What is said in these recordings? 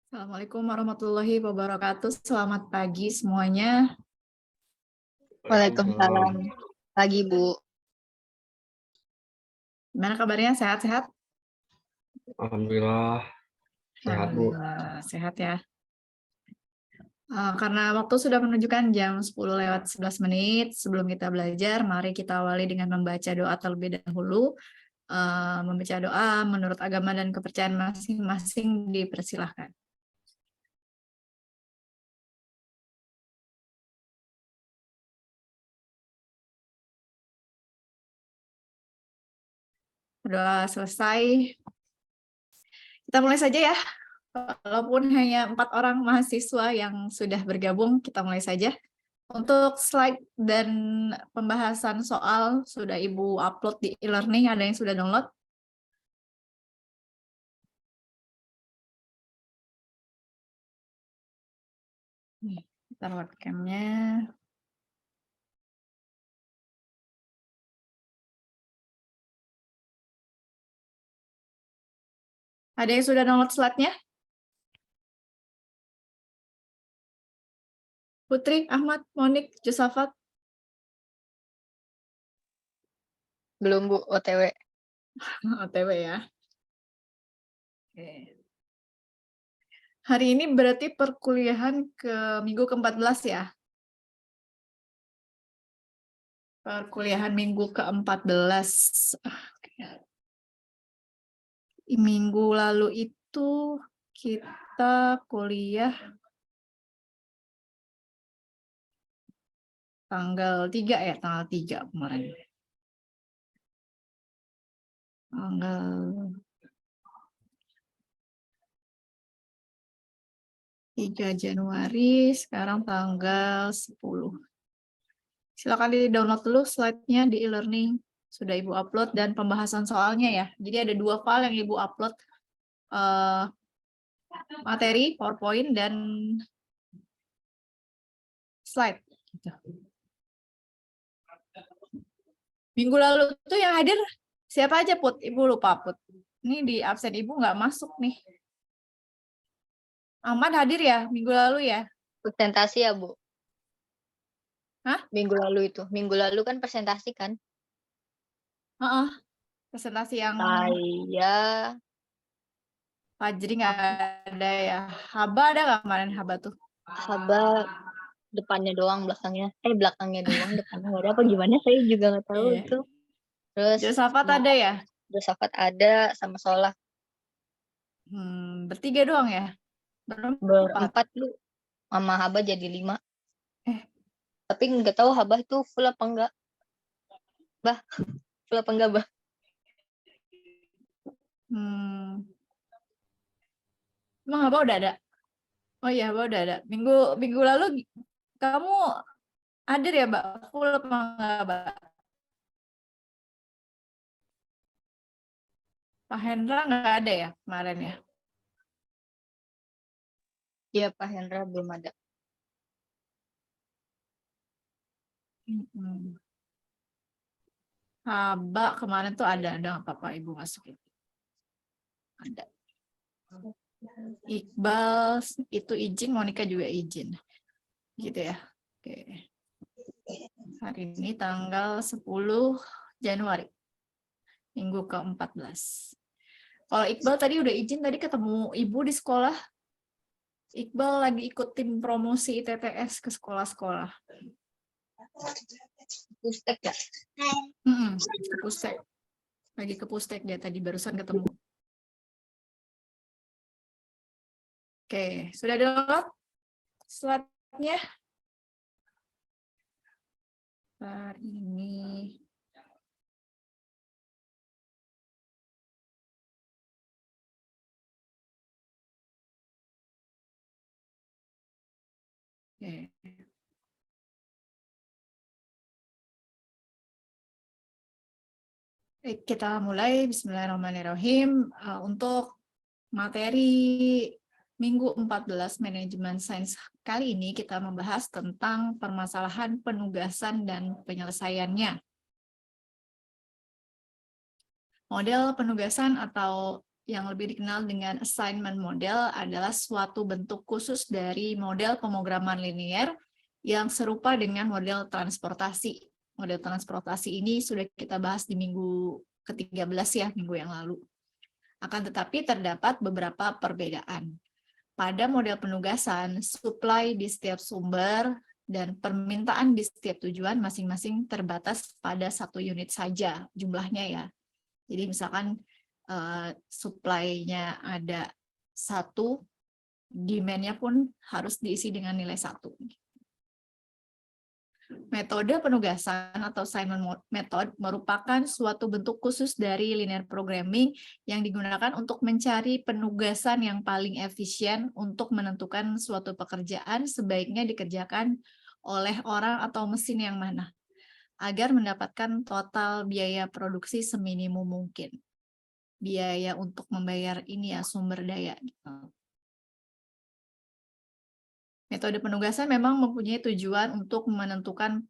Assalamualaikum warahmatullahi wabarakatuh. Selamat pagi semuanya. Waalaikumsalam. Pagi, Bu. Gimana kabarnya? Sehat-sehat? Alhamdulillah sehat, Bu. Alhamdulillah, sehat ya. Karena waktu sudah menunjukkan jam 10:11. Sebelum kita belajar, mari kita awali dengan membaca doa terlebih dahulu. Membaca doa menurut agama dan kepercayaan masing-masing dipersilahkan. Doa selesai. Kita mulai saja ya. Walaupun hanya 4 orang mahasiswa yang sudah bergabung, kita mulai saja. Untuk slide dan pembahasan soal sudah Ibu upload di e-learning, ada yang sudah download? Nih, kita webcam-nya. Ada yang sudah download slide-nya? Putri, Ahmad, Monik, Josafat? Belum, Bu, OTW. OTW ya. Oke. Hari ini berarti perkuliahan ke minggu ke-14 ya? Perkuliahan minggu ke-14. Minggu lalu itu kita kuliah tanggal 3 ya, tanggal 3 kemarin. Tanggal 3 Januari, sekarang tanggal 10. Silakan di-download dulu slide-nya di e-learning. Sudah Ibu upload dan pembahasan soalnya ya. Jadi ada 2 file yang Ibu upload. Materi, PowerPoint, dan slide. Minggu lalu tuh yang hadir siapa aja, Put? Ibu lupa, Put. Ini di absen Ibu nggak masuk nih. Ahmad hadir ya minggu lalu ya? Presentasi ya, Bu? Hah? Minggu lalu itu. Minggu lalu kan presentasi kan? Heeh. Presentasi yang Saya Fajri nggak ada ya. Haba ada nggak kemarin Haba tuh? Haba depannya doang, belakangnya doang, depannya nggak ada apa gimana, saya juga nggak tahu Iya. itu. Terus Josafat ada ya? Josafat ada, sama Solah. Bertiga doang ya? Berempat. Berempat, Bu. Sama Haba jadi 5. Tapi nggak tahu Haba itu full apa enggak. Bah, full apa enggak, Bah? Emang Haba udah ada? Oh iya, Haba udah ada. Minggu lalu kamu hadir ya, Mbak? Full apa enggak, Mbak? Pak Hendra nggak ada ya kemarin ya? Iya, Pak Hendra belum ada. Haba kemarin tuh ada nggak apa-apa Ibu masukin? Ada. Iqbal itu izin, Monica juga izin. Gitu ya. Oke. Hari ini tanggal 10 Januari. Minggu ke-14. Kalau Iqbal tadi udah izin, tadi ketemu Ibu di sekolah. Iqbal lagi ikut tim promosi ITTS ke sekolah-sekolah. Pustek ya? Ke Pustek. Lagi ke Pustek dia tadi barusan ketemu. Oke, sudah download slide-nya? Hari ini. Oke. Kita mulai. Bismillahirrahmanirrahim. Untuk materi Minggu 14 Manajemen Sains kali ini kita membahas tentang permasalahan penugasan dan penyelesaiannya. Model penugasan atau yang lebih dikenal dengan assignment model adalah suatu bentuk khusus dari model pemrograman linear yang serupa dengan model transportasi. Model transportasi ini sudah kita bahas di minggu ke-13 ya, minggu yang lalu. Akan tetapi terdapat beberapa perbedaan. Pada model penugasan, supply di setiap sumber dan permintaan di setiap tujuan masing-masing terbatas pada satu unit saja jumlahnya ya. Jadi misalkan supply-nya ada 1, demand-nya pun harus diisi dengan nilai 1. Metode penugasan atau assignment method merupakan suatu bentuk khusus dari linear programming yang digunakan untuk mencari penugasan yang paling efisien untuk menentukan suatu pekerjaan sebaiknya dikerjakan oleh orang atau mesin yang mana, agar mendapatkan total biaya produksi seminimum mungkin. Biaya untuk membayar ini ya, sumber daya. Metode penugasan memang mempunyai tujuan untuk menentukan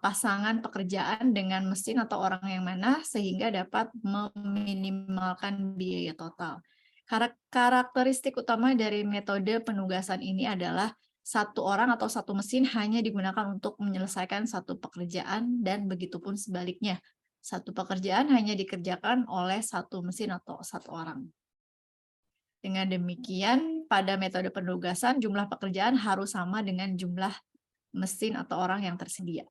pasangan pekerjaan dengan mesin atau orang yang mana sehingga dapat meminimalkan biaya total. Karakteristik utama dari metode penugasan ini adalah satu orang atau satu mesin hanya digunakan untuk menyelesaikan satu pekerjaan dan begitupun sebaliknya. Satu pekerjaan hanya dikerjakan oleh satu mesin atau satu orang. Dengan demikian, pada metode penugasan, jumlah pekerjaan harus sama dengan jumlah mesin atau orang yang tersedia.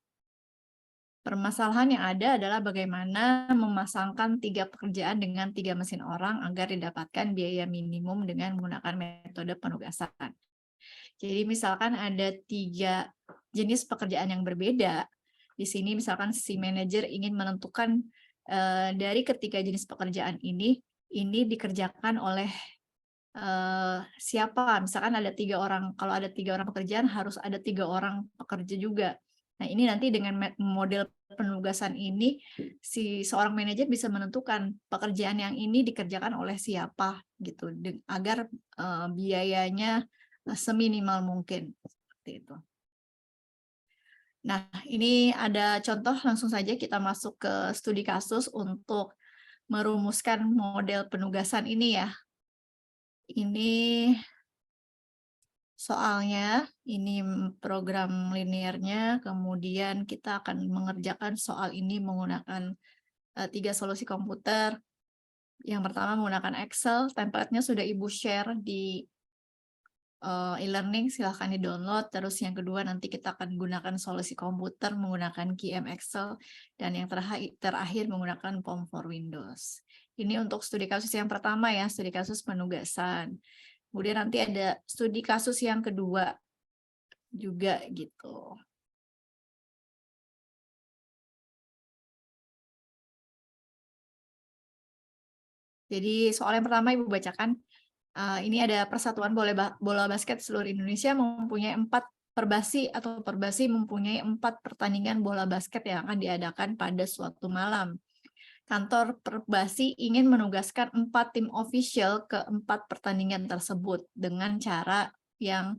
Permasalahan yang ada adalah bagaimana memasangkan 3 pekerjaan dengan 3 mesin orang agar didapatkan biaya minimum dengan menggunakan metode penugasan. Jadi misalkan ada 3 jenis pekerjaan yang berbeda. Di sini misalkan si manajer ingin menentukan dari ketiga jenis pekerjaan ini dikerjakan oleh siapa. Misalkan ada 3 orang, kalau ada 3 orang pekerjaan harus ada 3 orang pekerja juga. Nah ini nanti dengan model penugasan ini si seorang manajer bisa menentukan pekerjaan yang ini dikerjakan oleh siapa gitu agar biayanya seminimal mungkin seperti itu. Nah, ini ada contoh, langsung saja kita masuk ke studi kasus untuk merumuskan model penugasan ini ya. Ini soalnya, ini program linearnya, kemudian kita akan mengerjakan soal ini menggunakan 3 solusi komputer. Yang pertama menggunakan Excel, template-nya sudah Ibu share di e-learning, silahkan di-download. Terus yang kedua nanti kita akan gunakan solusi komputer menggunakan QM Excel, dan yang terakhir menggunakan Form for Windows. Ini untuk studi kasus yang pertama ya, studi kasus penugasan. Kemudian nanti ada studi kasus yang kedua juga gitu. Jadi soal yang pertama Ibu bacakan. Ini ada Persatuan Bola Basket Seluruh Indonesia mempunyai 4 perbasi atau perbasi mempunyai 4 pertandingan bola basket yang akan diadakan pada suatu malam. Kantor perbasi ingin menugaskan 4 tim official ke 4 pertandingan tersebut dengan cara yang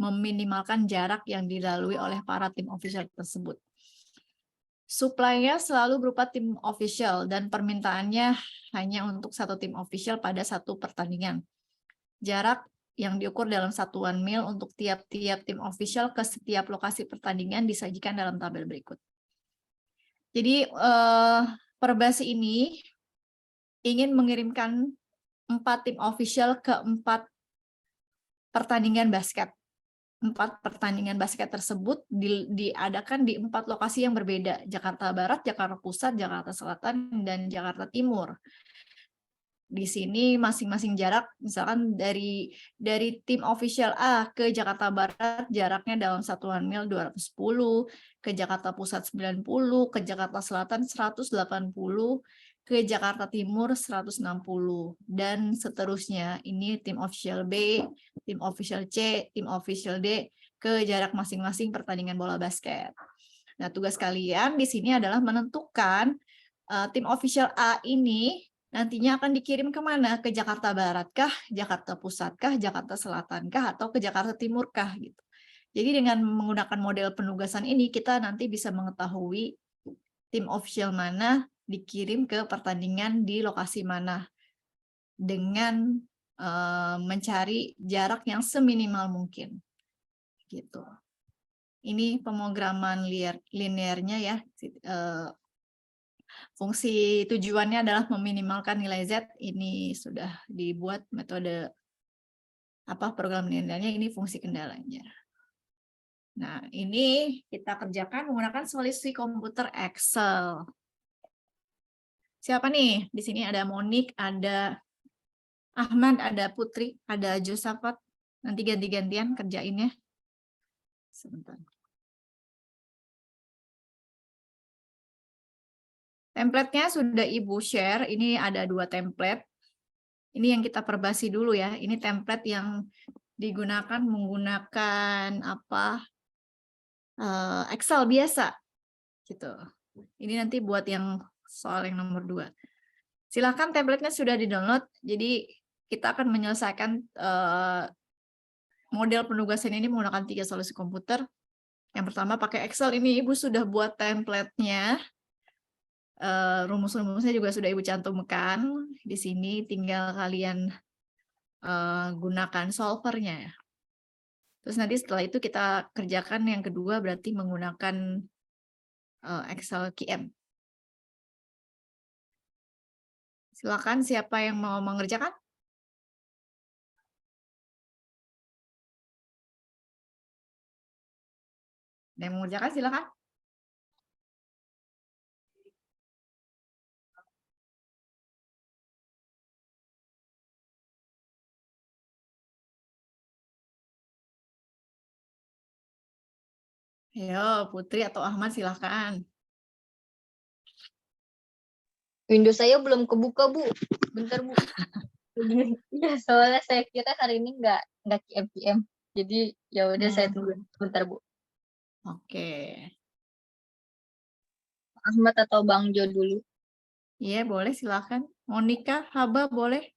meminimalkan jarak yang dilalui oleh para tim official tersebut. Supply-nya selalu berupa tim official dan permintaannya hanya untuk 1 tim official pada 1 pertandingan. Jarak yang diukur dalam satuan mil untuk tiap-tiap tim official ke setiap lokasi pertandingan disajikan dalam tabel berikut. Jadi perbasi ini ingin mengirimkan 4 tim official ke 4 pertandingan basket. 4 pertandingan basket tersebut diadakan di 4 lokasi yang berbeda, Jakarta Barat, Jakarta Pusat, Jakarta Selatan, dan Jakarta Timur. Di sini masing-masing jarak, misalkan dari tim official A ke Jakarta Barat jaraknya dalam satuan mil 210, ke Jakarta Pusat 90, ke Jakarta Selatan 180, ke Jakarta Timur 160, dan seterusnya. Ini tim official B, tim official C, tim official D, ke jarak masing-masing pertandingan bola basket. Nah, tugas kalian di sini adalah menentukan tim official A ini nantinya akan dikirim kemana? Ke Jakarta Barat kah, Jakarta Pusat kah, Jakarta Selatan kah, atau ke Jakarta Timur kah? Gitu. Jadi dengan menggunakan model penugasan ini, kita nanti bisa mengetahui tim official mana dikirim ke pertandingan di lokasi mana. dengan mencari jarak yang seminimal mungkin. Gitu. Ini pemrograman linearnya ya. Fungsi tujuannya adalah meminimalkan nilai Z. Ini sudah dibuat metode program linearnya, ini fungsi kendalanya. Nah, ini kita kerjakan menggunakan solusi komputer Excel. Siapa nih? Di sini ada Monik, ada Ahmad, ada Putri, ada Josafat. Nanti ganti-gantian kerjainnya. Sebentar. Template-nya sudah Ibu share. Ini ada 2 template. Ini yang kita perbasi dulu ya. Ini template yang digunakan menggunakan Excel biasa. Gitu. Ini nanti buat yang soal yang nomor 2. Silakan template-nya sudah di-download. Jadi kita akan menyelesaikan model penugasan ini menggunakan 3 solusi komputer. Yang pertama pakai Excel. Ini Ibu sudah buat template-nya. Rumus-rumusnya juga sudah Ibu cantumkan. Di sini tinggal kalian gunakan solvernya. Terus nanti setelah itu kita kerjakan yang kedua berarti menggunakan Excel QM. Silakan siapa yang mau mengerjakan? Yang mau mengerjakan silakan. Ayo, Putri atau Ahmad silakan. Windows saya belum kebuka, Bu. Bentar, Bu. Iya, soalnya saya kira hari ini nggak QM. Jadi ya udah saya tunggu bentar, Bu. Oke. Ahmad atau Bang Jo dulu. Iya, boleh silakan. Monika, Haba boleh.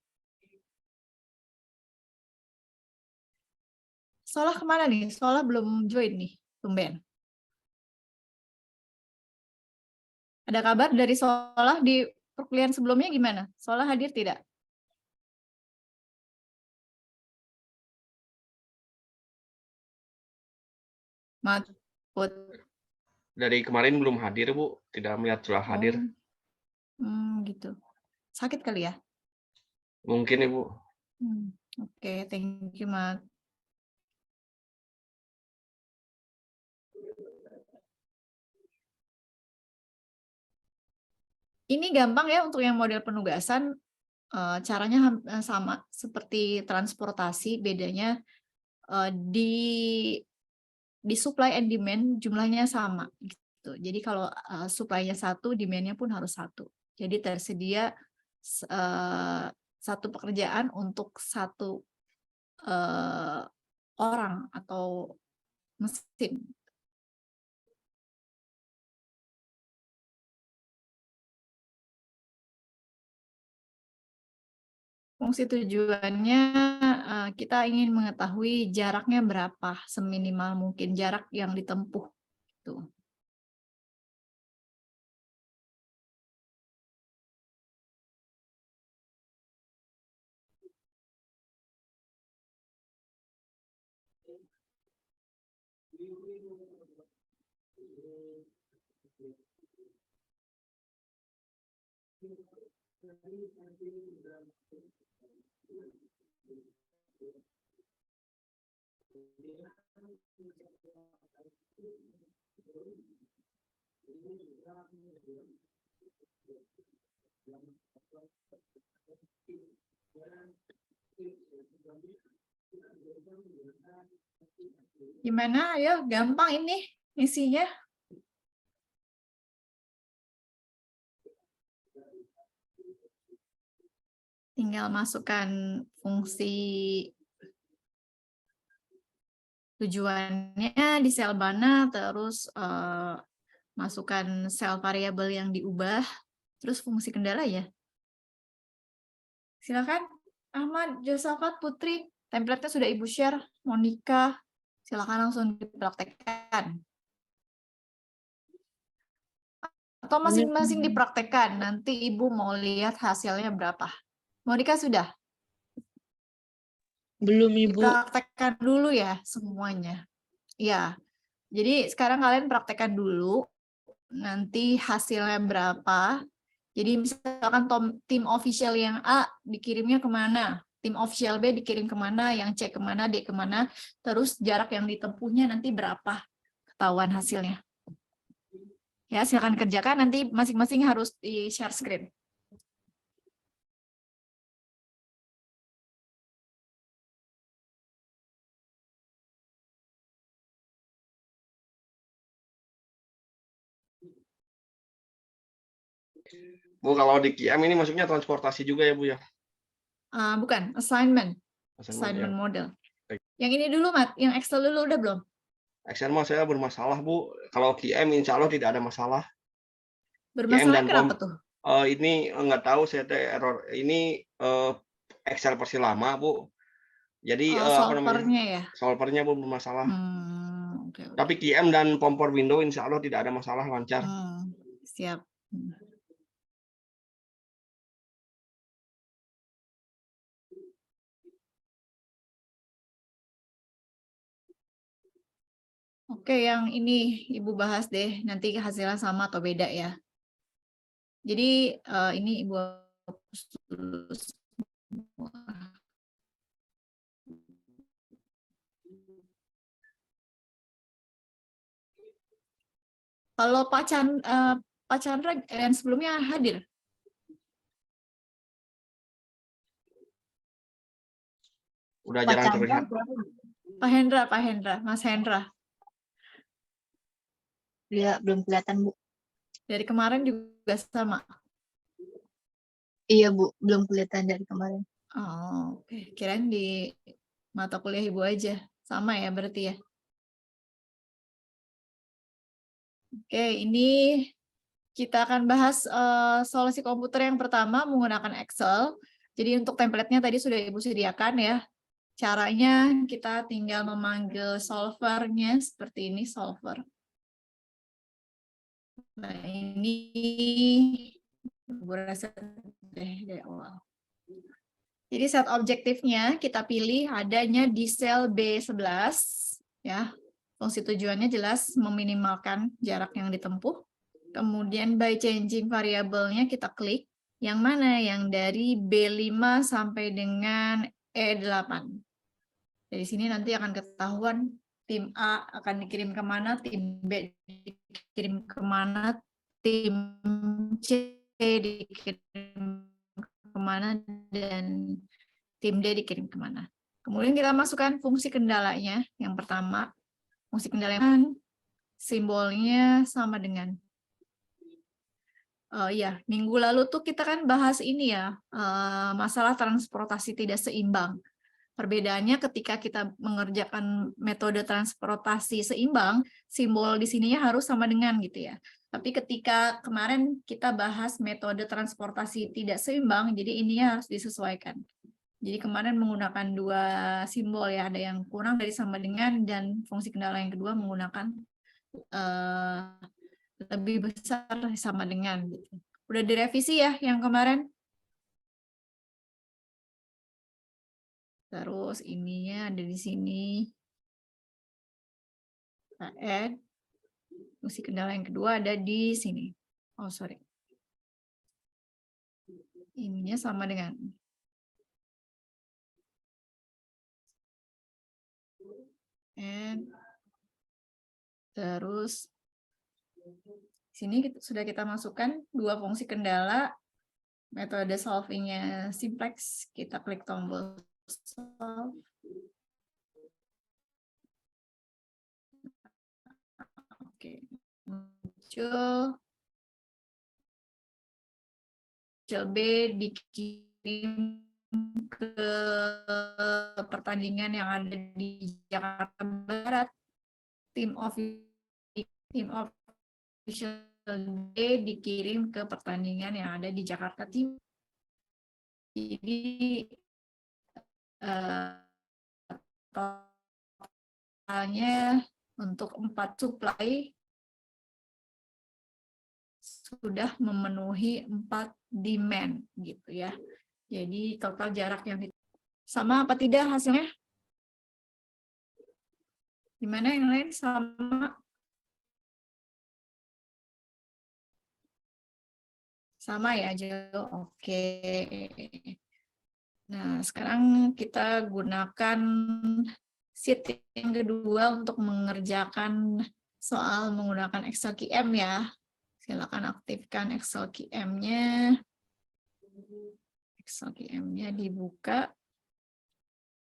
Solah kemana nih? Solah belum join nih, tumben. Ada kabar dari Solah di perkuliahan sebelumnya gimana? Solah hadir tidak? Put. Dari kemarin belum hadir, Bu. Tidak melihat Solah hadir. Gitu. Sakit kali ya? Mungkin, Ibu. Oke, thank you, Mat. Ini gampang ya untuk yang model penugasan. Caranya sama seperti transportasi, bedanya di supply and demand jumlahnya sama gitu. Jadi kalau supply-nya 1, demand-nya pun harus 1. Jadi tersedia 1 pekerjaan untuk 1 orang atau mesin. Fungsi tujuannya kita ingin mengetahui jaraknya berapa, seminimal mungkin jarak yang ditempuh. Gitu. Gimana? Ayo, gampang ini isinya. Tinggal masukkan fungsi tujuannya di sel mana, terus masukkan sel variabel yang diubah, terus fungsi kendala ya. Silakan Ahmad, Josafat, Putri, template-nya sudah Ibu share, Monika, silakan langsung dipraktekkan. Atau masing-masing dipraktekkan, nanti Ibu mau lihat hasilnya berapa. Monica sudah? Belum, Ibu. Praktekkan dulu ya semuanya. Ya, jadi sekarang kalian praktekkan dulu, nanti hasilnya berapa. Jadi misalkan tim official yang A dikirimnya kemana, tim official B dikirim kemana, yang C kemana, D kemana, terus jarak yang ditempuhnya nanti berapa, ketahuan hasilnya. Ya, silakan kerjakan, nanti masing-masing harus di-share screen. Bu, kalau di QM ini masuknya transportasi juga ya, Bu ya? Bukan, assignment Assignment, ya. model. Baik. Yang ini dulu, Mat, yang Excel dulu udah belum? Excel mah saya bermasalah, Bu. Kalau QM insya Allah tidak ada masalah. Bermasalah dan kenapa tuh? Ini nggak tahu saya error. Ini Excel versi lama, Bu. Jadi apa namanya? Solvernya ya? Solvernya Bu bermasalah. Oke. Tapi QM dan kompor window insya Allah tidak ada masalah, lancar. Siap. Oke, yang ini Ibu bahas deh, nanti hasilnya sama atau beda ya. Jadi ini Ibu hapus dulu semua. Kalau Pak Chandra yang sebelumnya hadir? Udah jarang terlihat. Pak Hendra, Mas Hendra. Iya, belum kelihatan, Bu. Dari kemarin juga sama. Iya, Bu, belum kelihatan dari kemarin. Oh, oke. Kirain di mata kuliah Ibu aja. Sama ya berarti ya. Oke, ini kita akan bahas solusi komputer yang pertama menggunakan Excel. Jadi untuk template-nya tadi sudah Ibu sediakan ya. Caranya kita tinggal memanggil solvernya seperti ini, solver. Nah, ini Ibu rasa dari awal. Jadi set objektifnya kita pilih adanya di sel B11 ya. Fungsi tujuannya jelas meminimalkan jarak yang ditempuh. Kemudian by changing variabelnya kita klik yang mana yang dari B5 sampai dengan E8. Dari sini nanti akan ketahuan tim A akan dikirim kemana, tim B dikirim kemana, tim C dikirim kemana, dan tim D dikirim kemana. Kemudian kita masukkan fungsi kendalanya. Yang pertama, fungsi kendala simbolnya sama dengan minggu lalu tuh kita kan bahas ini ya, masalah transportasi tidak seimbang. Perbedaannya ketika kita mengerjakan metode transportasi seimbang, simbol di sininya harus sama dengan gitu ya. Tapi ketika kemarin kita bahas metode transportasi tidak seimbang, jadi ininya harus disesuaikan. Jadi kemarin menggunakan dua simbol ya, ada yang kurang dari sama dengan, dan fungsi kendala yang kedua menggunakan lebih besar sama dengan gitu. Udah direvisi ya yang kemarin? Terus ininya ada di sini. Kita add. Fungsi kendala yang kedua ada di sini. Oh, sorry. Ininya sama dengan. And terus sini sudah kita masukkan dua fungsi kendala. Metode solvingnya simplex. Kita klik tombol solve. Oke, muncul B dikirim ke pertandingan yang ada di Jakarta Barat. Tim official D dikirim ke pertandingan yang ada di Jakarta Timur. Jadi totalnya untuk 4 supply sudah memenuhi 4 demand gitu ya. Jadi total jarak yang sama apa tidak hasilnya? Gimana yang lain sama? Sama ya, Jo. Oke. Nah, sekarang kita gunakan sheet yang kedua untuk mengerjakan soal menggunakan Excel QM ya. Silakan aktifkan Excel QM-nya. Excel QM-nya dibuka.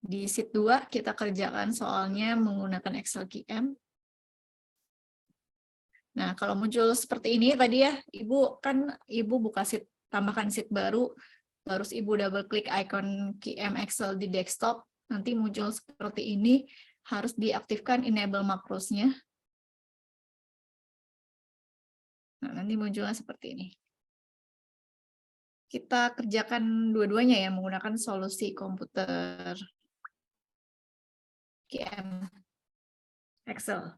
Di sheet 2 kita kerjakan soalnya menggunakan Excel QM. Nah, kalau muncul seperti ini tadi ya, Ibu buka sheet, tambahkan sheet baru, terus Ibu double klik icon QM Excel di desktop, nanti muncul seperti ini, harus diaktifkan enable makrosnya. Nah, nanti munculnya seperti ini. Kita kerjakan dua-duanya ya, menggunakan solusi komputer QM Excel.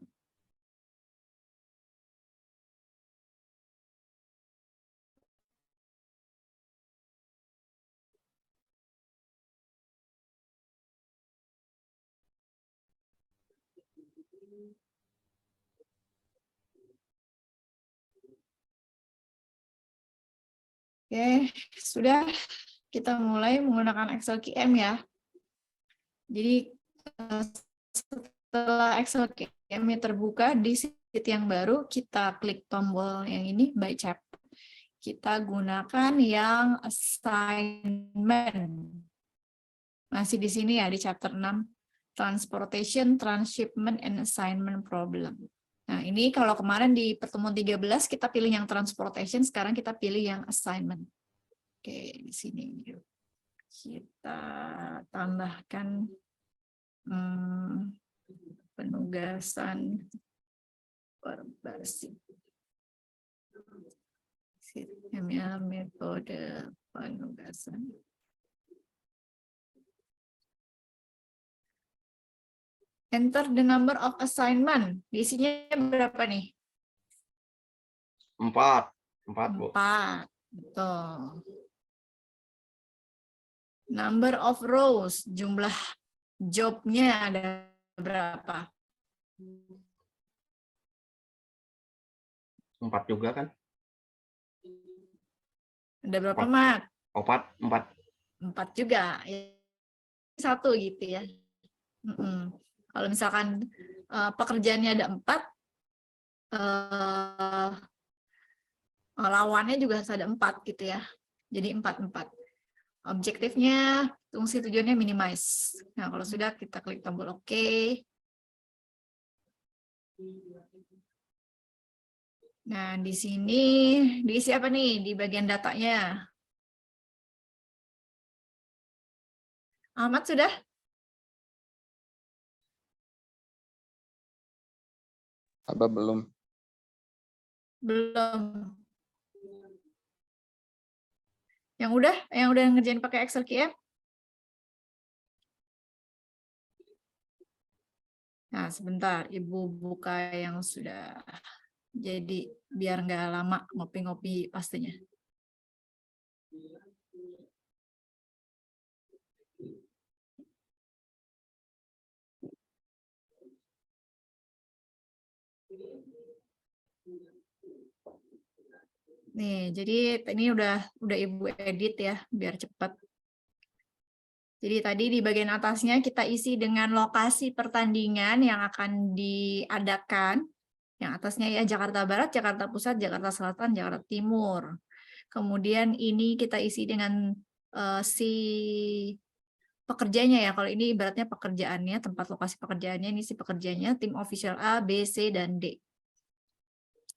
Oke, sudah kita mulai menggunakan Excel QM ya. Jadi setelah Excel QM terbuka di sheet yang baru, kita klik tombol yang ini by chapter. Kita gunakan yang assignment. Masih di sini ya di chapter 6, transportation, transshipment and assignment problem. Nah, ini kalau kemarin di pertemuan 13 kita pilih yang transportation, sekarang kita pilih yang assignment. Oke, di sini kita tambahkan penugasan berbasis sistemnya metode penugasan. Enter the number of assignment. Diisinya berapa nih? 4, Bu. 4. Betul. Number of rows, jumlah jobnya ada berapa? 4 juga kan? Ada berapa, Mat? 4. 4 juga. 1 gitu ya. Kalau misalkan pekerjaannya ada 4, lawannya juga harus ada 4 gitu ya. Jadi 4. Objektifnya, fungsi tujuannya minimize. Nah, kalau sudah kita klik tombol OK. Nah, di sini diisi apa nih di bagian datanya? Ahmad sudah? Apa belum? Belum. Yang udah ngerjain pakai Excel QM? Nah, sebentar, Ibu buka yang sudah. Jadi biar nggak lama ngopi-ngopi pastinya. Nih, jadi ini udah Ibu edit ya, biar cepat. Jadi tadi di bagian atasnya kita isi dengan lokasi pertandingan yang akan diadakan. Yang atasnya ya Jakarta Barat, Jakarta Pusat, Jakarta Selatan, Jakarta Timur. Kemudian ini kita isi dengan si pekerjanya ya. Kalau ini ibaratnya pekerjaannya, tempat lokasi pekerjaannya, ini si pekerjanya, tim official A, B, C, dan D.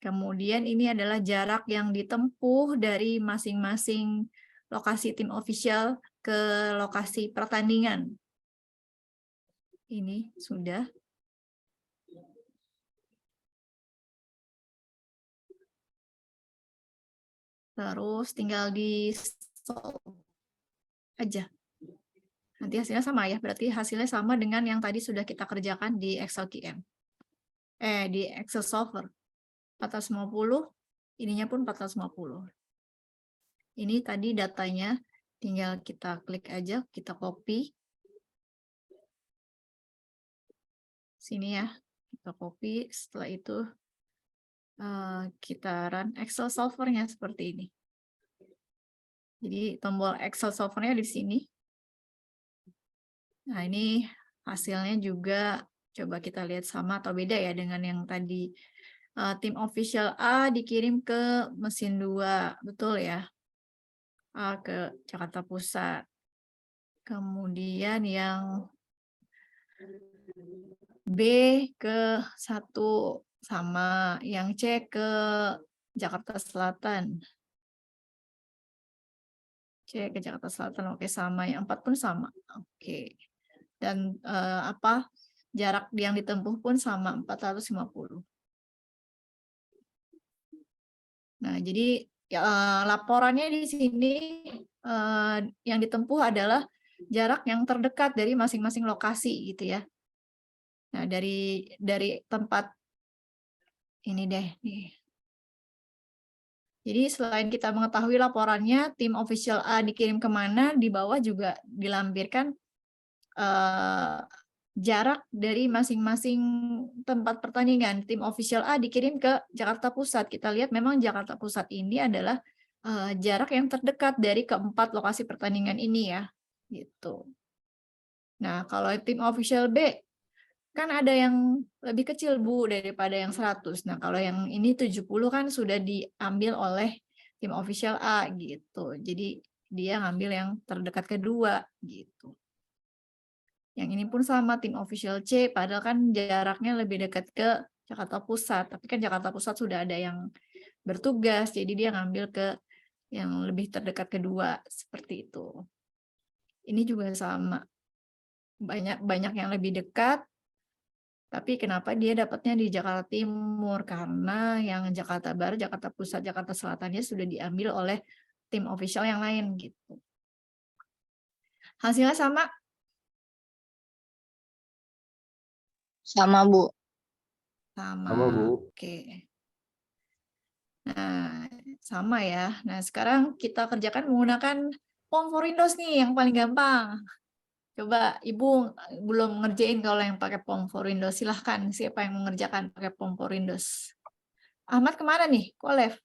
Kemudian ini adalah jarak yang ditempuh dari masing-masing lokasi tim official ke lokasi pertandingan. Ini sudah. Terus tinggal di solve aja. Nanti hasilnya sama ya, berarti hasilnya sama dengan yang tadi sudah kita kerjakan di Excel QM. Di Excel Solver. 450, ininya pun 450. Ini tadi datanya Tinggal kita klik aja, kita copy. Sini ya, kita copy. Setelah itu kita run Excel solvernya seperti ini. Jadi tombol Excel solvernya di sini. Nah, ini hasilnya juga coba kita lihat sama atau beda ya dengan yang tadi. Tim official A dikirim ke mesin 2, betul ya? A ke Jakarta Pusat. Kemudian yang B ke 1 sama, yang C ke Jakarta Selatan. C ke Jakarta Selatan, oke sama. Yang 4 pun sama, oke. Dan jarak yang ditempuh pun sama, 450. Nah, jadi laporannya di sini yang ditempuh adalah jarak yang terdekat dari masing-masing lokasi gitu ya. Nah, dari tempat ini deh nih. Jadi selain kita mengetahui laporannya tim official A dikirim kemana, di bawah juga dilampirkan jarak dari masing-masing tempat pertandingan. Tim official A dikirim ke Jakarta Pusat. Kita lihat memang Jakarta Pusat ini adalah jarak yang terdekat dari keempat lokasi pertandingan ini ya. Gitu. Nah, kalau tim official B kan ada yang lebih kecil Bu daripada yang 100. Nah, kalau yang ini 70 kan sudah diambil oleh tim official A gitu. Jadi dia ngambil yang terdekat kedua gitu. Yang ini pun sama tim official C, padahal kan jaraknya lebih dekat ke Jakarta Pusat. Tapi kan Jakarta Pusat sudah ada yang bertugas, jadi dia ngambil ke yang lebih terdekat kedua, seperti itu. Ini juga sama. Banyak yang lebih dekat, tapi kenapa dia dapatnya di Jakarta Timur? Karena yang Jakarta Barat, Jakarta Pusat, Jakarta Selatannya sudah diambil oleh tim official yang lain gitu. Hasilnya sama? Sama, Bu. Sama, Sama, Bu. oke. Nah, sama ya. Nah, sekarang kita kerjakan menggunakan form for Windows nih, yang paling gampang. Coba Ibu belum ngerjain kalau yang pakai form for Windows. Silahkan, siapa yang mengerjakan pakai form for Windows? Ahmad kemana nih? Kok live?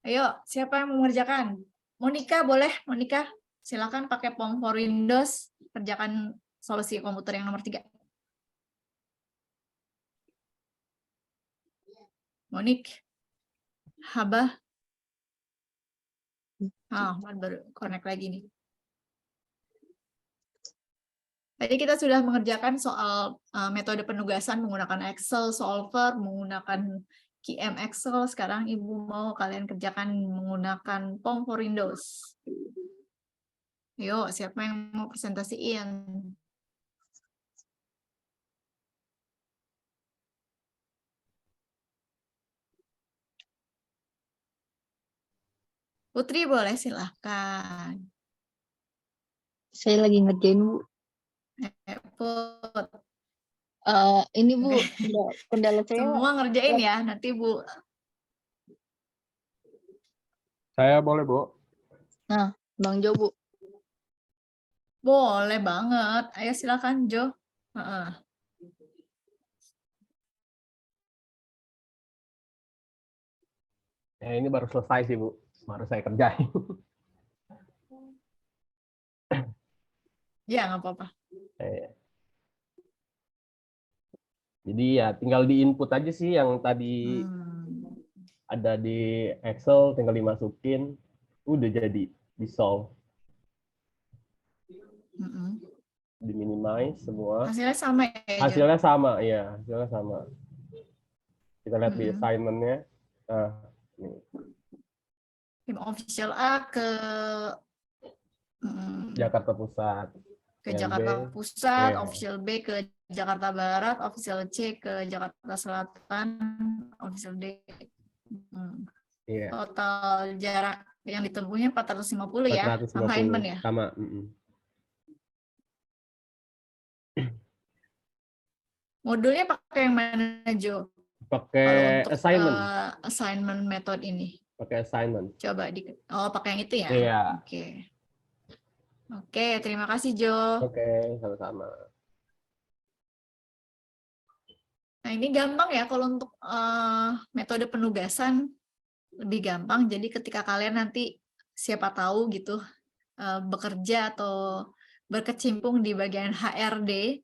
Ayo, siapa yang mengerjakan? Monica boleh? Monica, silakan pakai form for Windows. Kerjakan solusi komputer yang nomor 3. Monik, Habah. Baru connect lagi nih. Tadi kita sudah mengerjakan soal metode penugasan menggunakan Excel solver, menggunakan QM Excel. Sekarang Ibu mau kalian kerjakan menggunakan form for Windows. Yuk, siapa yang mau presentasiin? Putri boleh, silahkan. Saya lagi ngerjain, Bu. Put. Ini, Bu, kendala saya. Semua ngerjain ya, nanti Bu. Saya boleh, Bu. Nah, Bang Jo, Bu. Boleh banget. Ayo silakan, Jo. Ya, ini baru selesai sih, Bu. Baru saya kerjain. Ya, nggak apa-apa. Jadi ya tinggal di input aja sih yang tadi ada di Excel, tinggal dimasukin, udah jadi di solve. Di minimize semua. Hasilnya sama ya, Jo? Hasilnya sama, ya. Hasilnya sama. Kita lihat di assignment-nya. Nah, ini. Tim official A ke Jakarta Pusat. ke Yang Jakarta B, Pusat, iya. official B ke Jakarta Barat, official C ke Jakarta Selatan, official D. Iya. Total jarak yang ditempuhnya 450 ya, sama 450. Heinemann ya. Sama. Modulnya pakai yang mana, Jo? Kalau Pakai untuk assignment, assignment method ini. pakai assignment. Coba pakai yang itu ya? Iya. Oke. Oke, terima kasih Jo. Oke, sama-sama. Nah, ini gampang ya kalau untuk metode penugasan lebih gampang. Jadi ketika kalian nanti siapa tahu gitu bekerja atau berkecimpung di bagian HRD,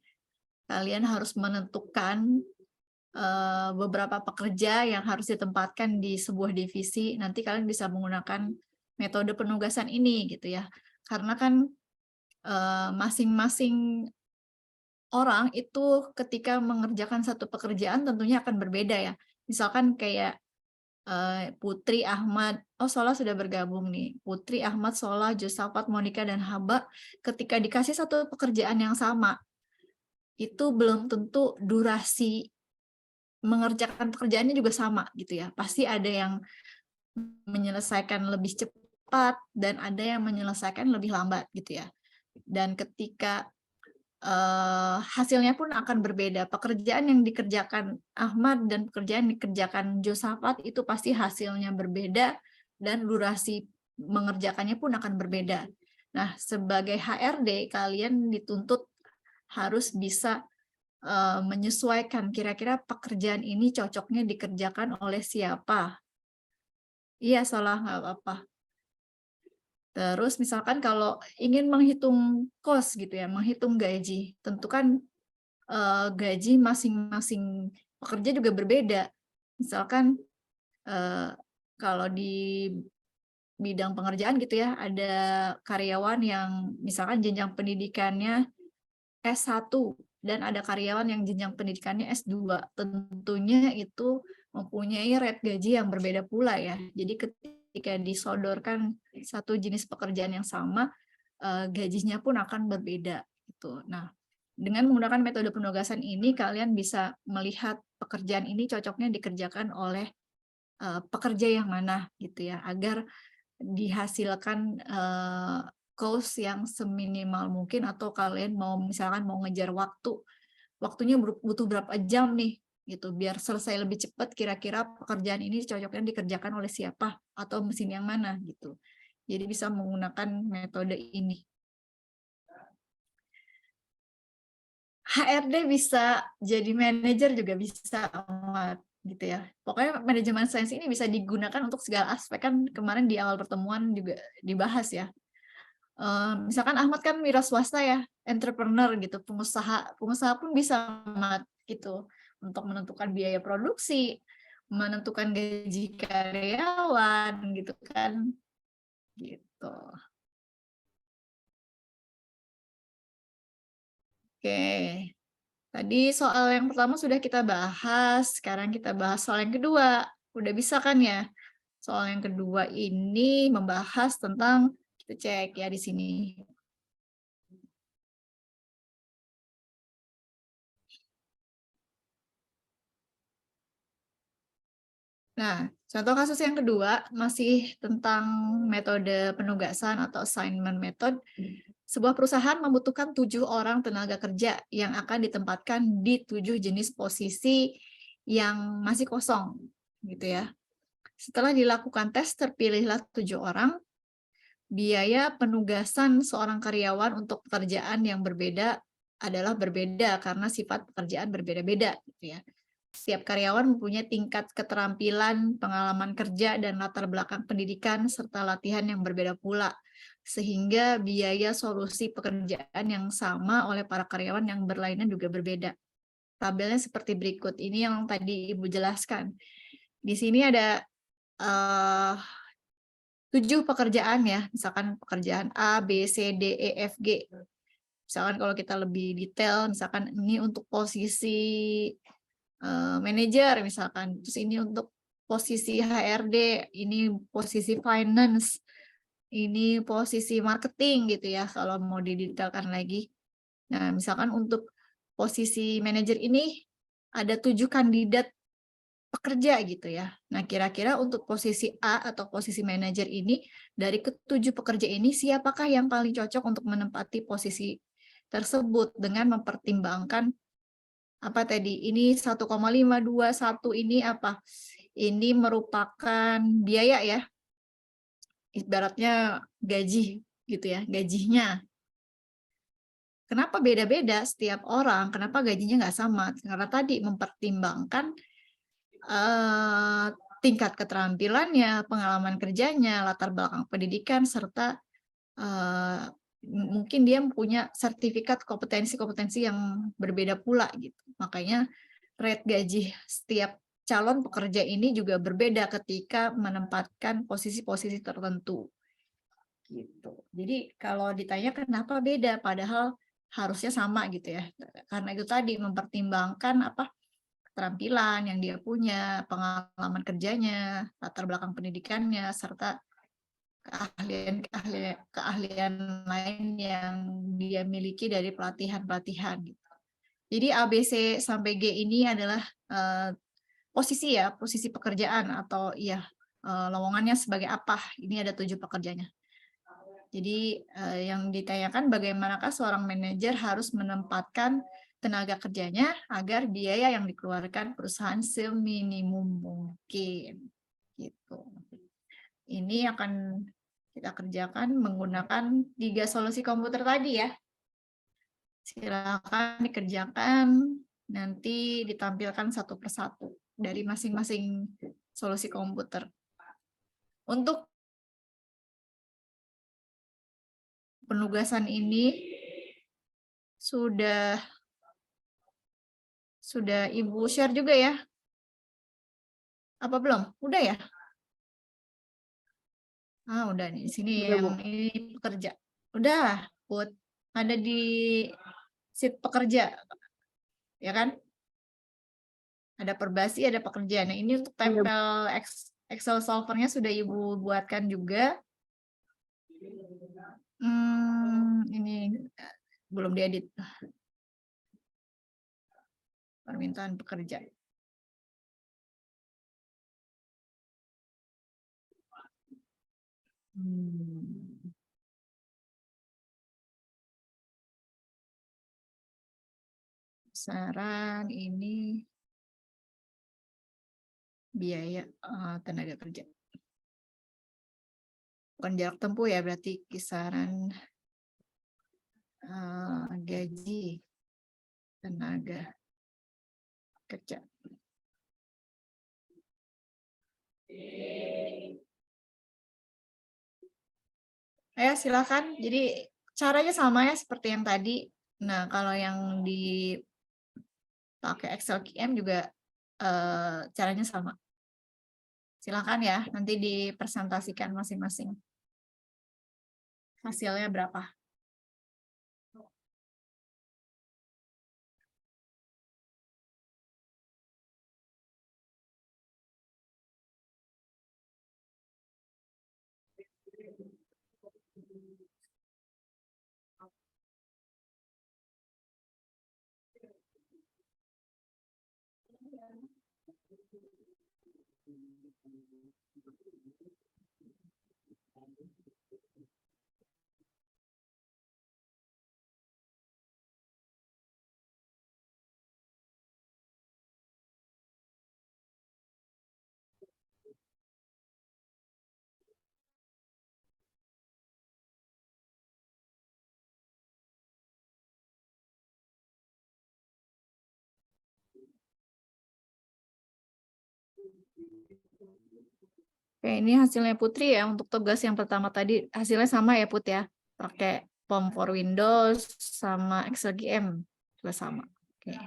kalian harus menentukan beberapa pekerja yang harus ditempatkan di sebuah divisi. Nanti kalian bisa menggunakan metode penugasan ini gitu ya. Karena kan masing-masing orang itu ketika mengerjakan satu pekerjaan tentunya akan berbeda ya. Misalkan kayak Putri, Ahmad, Sola sudah bergabung nih. Putri, Ahmad, Sola, Josafat, Monica, dan Haba ketika dikasih satu pekerjaan yang sama, itu belum tentu durasi mengerjakan pekerjaannya juga sama gitu ya. Pasti ada yang menyelesaikan lebih cepat dan ada yang menyelesaikan lebih lambat gitu ya. Dan ketika hasilnya pun akan berbeda. Pekerjaan yang dikerjakan Ahmad dan pekerjaan yang dikerjakan Josafat itu pasti hasilnya berbeda dan durasi mengerjakannya pun akan berbeda. Nah, sebagai HRD kalian dituntut harus bisa menyesuaikan kira-kira pekerjaan ini cocoknya dikerjakan oleh siapa. Iya, salah nggak apa-apa. Terus misalkan kalau ingin menghitung cost gitu ya, menghitung gaji, tentukan gaji masing-masing pekerja juga berbeda. Misalkan kalau di bidang pengerjaan gitu ya, ada karyawan yang misalkan jenjang pendidikannya S1 dan ada karyawan yang jenjang pendidikannya S2. Tentunya itu mempunyai rate gaji yang berbeda pula ya. Jadi ketika disodorkan satu jenis pekerjaan yang sama, gajinya pun akan berbeda gitu. Nah, dengan menggunakan metode penugasan ini kalian bisa melihat pekerjaan ini cocoknya dikerjakan oleh pekerja yang mana gitu ya, agar dihasilkan cost yang seminimal mungkin, atau kalian misalkan mau ngejar waktunya butuh berapa jam nih gitu biar selesai lebih cepat, kira-kira pekerjaan ini cocoknya dikerjakan oleh siapa atau mesin yang mana gitu. Jadi bisa menggunakan metode ini. HRD bisa jadi manajer juga bisa gitu ya. Pokoknya manajemen sains ini bisa digunakan untuk segala aspek, kan kemarin di awal pertemuan juga dibahas ya. Misalkan Ahmad kan wira swasta ya, entrepreneur gitu, pengusaha pun bisa gitu untuk menentukan biaya produksi, menentukan gaji karyawan gitu kan, gitu. Oke, tadi soal yang pertama sudah kita bahas, sekarang kita bahas soal yang kedua. Udah bisa kan ya? Soal yang kedua ini membahas tentang, kita cek ya di sini. Nah, contoh kasus yang kedua masih tentang metode penugasan atau assignment method. Sebuah perusahaan membutuhkan 7 orang tenaga kerja yang akan ditempatkan di 7 jenis posisi yang masih kosong, gitu ya. Setelah dilakukan tes, terpilihlah 7 orang. Biaya penugasan seorang karyawan untuk pekerjaan yang berbeda adalah berbeda karena sifat pekerjaan berbeda-beda, gitu ya. Setiap karyawan mempunyai tingkat keterampilan, pengalaman kerja, dan latar belakang pendidikan, serta latihan yang berbeda pula. Sehingga biaya solusi pekerjaan yang sama oleh para karyawan yang berlainan juga berbeda. Tabelnya seperti berikut. Ini yang tadi Ibu jelaskan. Di sini ada 7 pekerjaan ya. Misalkan pekerjaan A, B, C, D, E, F, G. Misalkan kalau kita lebih detail, misalkan ini untuk posisi manajer misalkan, terus ini untuk posisi HRD, ini posisi finance, ini posisi marketing gitu ya kalau mau didetailkan lagi. Nah, misalkan untuk posisi manajer ini ada 7 kandidat pekerja gitu ya. Nah, kira-kira untuk posisi A atau posisi manajer ini, dari ke-7 pekerja ini siapakah yang paling cocok untuk menempati posisi tersebut dengan mempertimbangkan apa tadi? Ini 1,521 ini apa? Ini merupakan biaya ya. Ibaratnya gaji gitu ya, gajinya. Kenapa beda-beda setiap orang? Kenapa gajinya nggak sama? Karena tadi mempertimbangkan tingkat keterampilannya, pengalaman kerjanya, latar belakang pendidikan, serta mungkin dia punya sertifikat kompetensi-kompetensi yang berbeda pula gitu. Makanya rate gaji setiap calon pekerja ini juga berbeda ketika menempatkan posisi-posisi tertentu. Gitu. Jadi kalau ditanya kenapa beda, padahal harusnya sama gitu ya. Karena itu tadi mempertimbangkan apa keterampilan yang dia punya, pengalaman kerjanya, latar belakang pendidikannya, serta keahlian lain yang dia miliki dari pelatihan-pelatihan gitu. Jadi ABC sampai G ini adalah posisi ya, posisi pekerjaan atau ya lowongannya sebagai apa. Ini ada 7 pekerjanya. Jadi yang ditanyakan bagaimanakah seorang manajer harus menempatkan tenaga kerjanya agar biaya yang dikeluarkan perusahaan seminimum mungkin. Gitu. Ini akan kita kerjakan menggunakan 3 solusi komputer tadi ya. Silakan dikerjakan, nanti ditampilkan satu persatu dari masing-masing solusi komputer. Untuk penugasan ini sudah Ibu share juga ya? Apa belum? Udah ya? Udah nih. Sini Udah, yang Bu. ini pekerja. Udah, Put. Ada di sheet pekerja. Ya kan? Ada perbasi, ada pekerjaan. Nah, ini untuk tempel Excel solvernya sudah Ibu buatkan juga. Ini belum diedit. Permintaan pekerja. Saran ini biaya tenaga kerja. Bukan jarak tempuh ya, berarti kisaran gaji tenaga kerja. Ayo silakan. Jadi caranya sama ya seperti yang tadi. Nah, kalau yang dipakai Excel QM juga caranya sama. Silakan ya, nanti dipresentasikan masing-masing. Hasilnya berapa? Oke, ini hasilnya Putri ya. Untuk tugas yang pertama tadi hasilnya sama ya Put ya. Pakai Form for Windows sama Excel GM juga sama. Oke.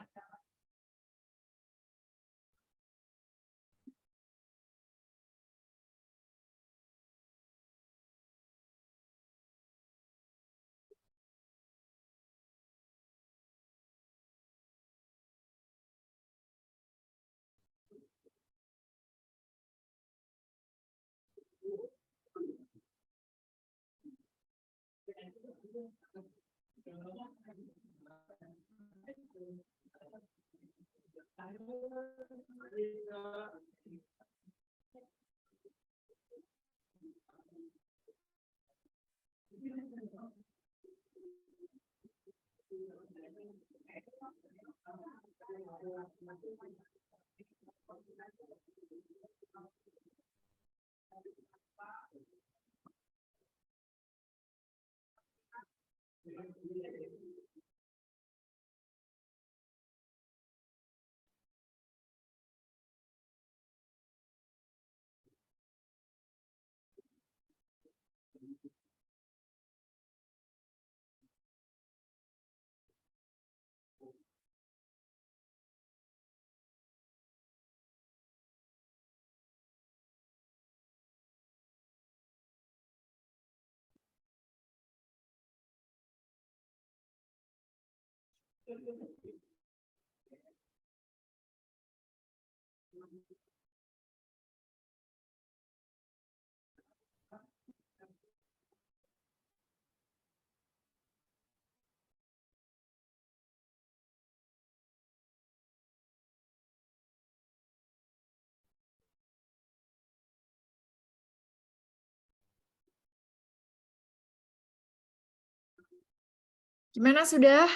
Gimana sudah?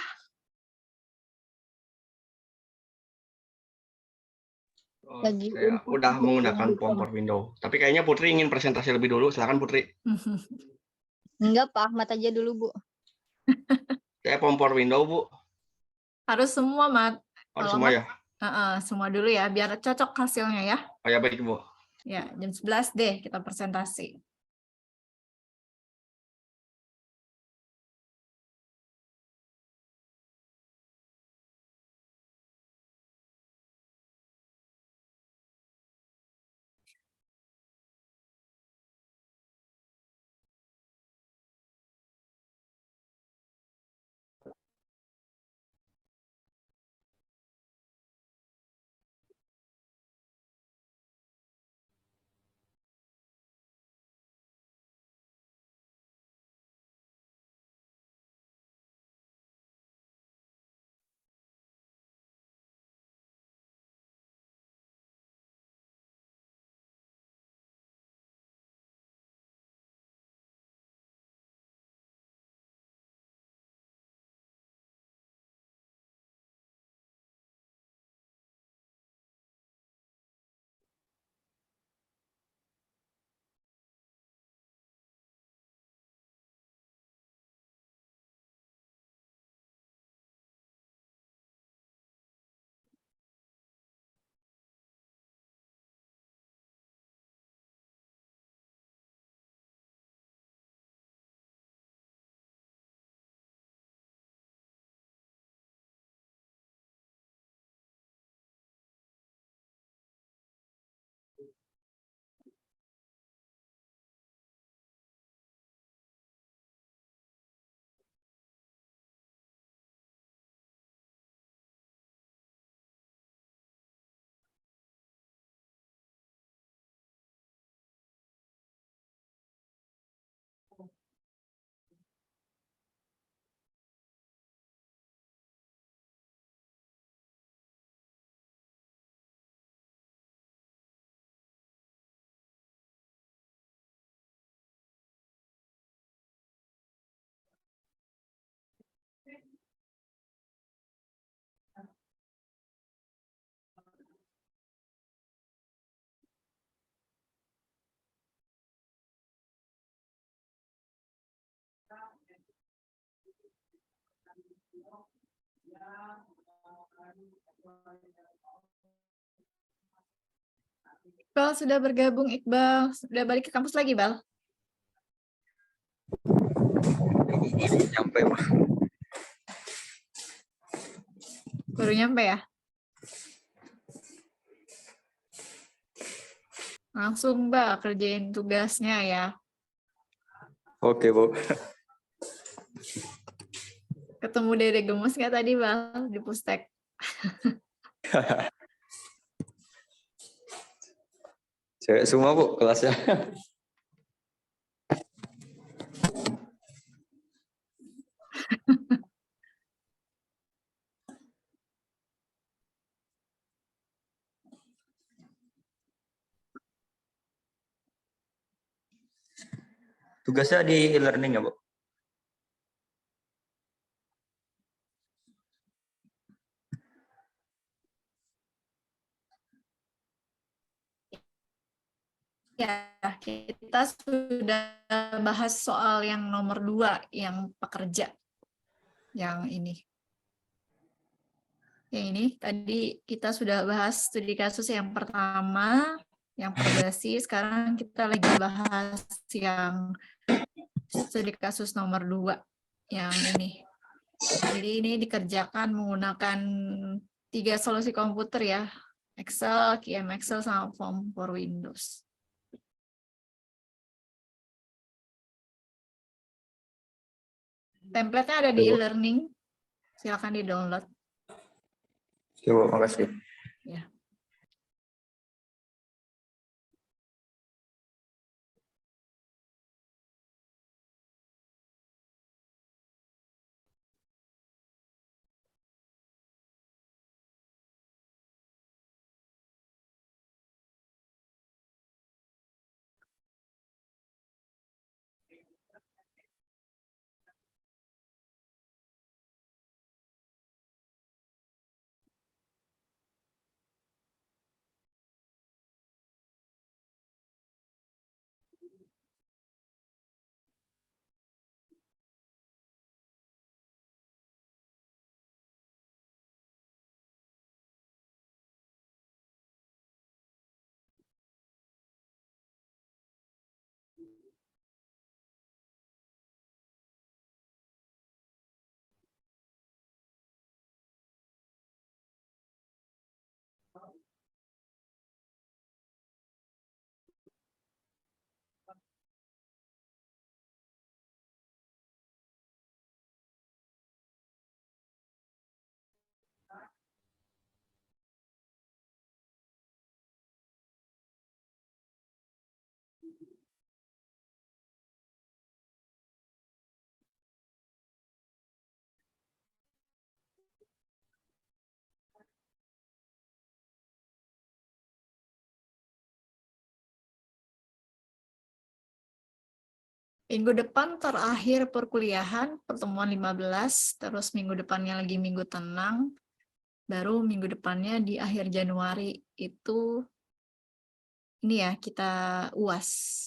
Lagi Saya input udah juga menggunakan yang Power Window. Tapi kayaknya Putri ingin presentasi lebih dulu. Silakan Putri. Enggak, Pak Ahmad aja dulu, Bu. Saya Power Window, Bu. Harus semua, Mat. Harus Kalau semua Mat, ya? semua dulu ya, biar cocok hasilnya ya. Oh ya, baik, Bu. Ya, jam 11 deh kita presentasi. Iqbal sudah bergabung, Iqbal. Sudah balik ke kampus lagi, Bal? Nyampe, Pak. Baru nyampe ya? Langsung, Mbak, kerjain tugasnya ya. Oke, Bu. Ketemu Dede gemes nggak tadi, Bal, di Pustek? Cewek semua, Bu, kelasnya. Tugasnya di e-learning ya, Bu? ya, kita sudah bahas soal yang nomor 2, yang pekerja. Yang ini. Yang ini tadi kita sudah bahas studi kasus yang pertama, yang probasi. Sekarang kita lagi bahas yang studi kasus nomor 2, yang ini. Jadi ini dikerjakan menggunakan 3 solusi komputer ya. Excel, QM Excel, sama Form for Windows. Template-nya ada di e-learning. Silakan di-download. Oke, Bu. Makasih. Ya. Minggu depan terakhir perkuliahan, pertemuan 15, terus minggu depannya lagi minggu tenang, baru minggu depannya di akhir Januari itu ini ya, kita UAS.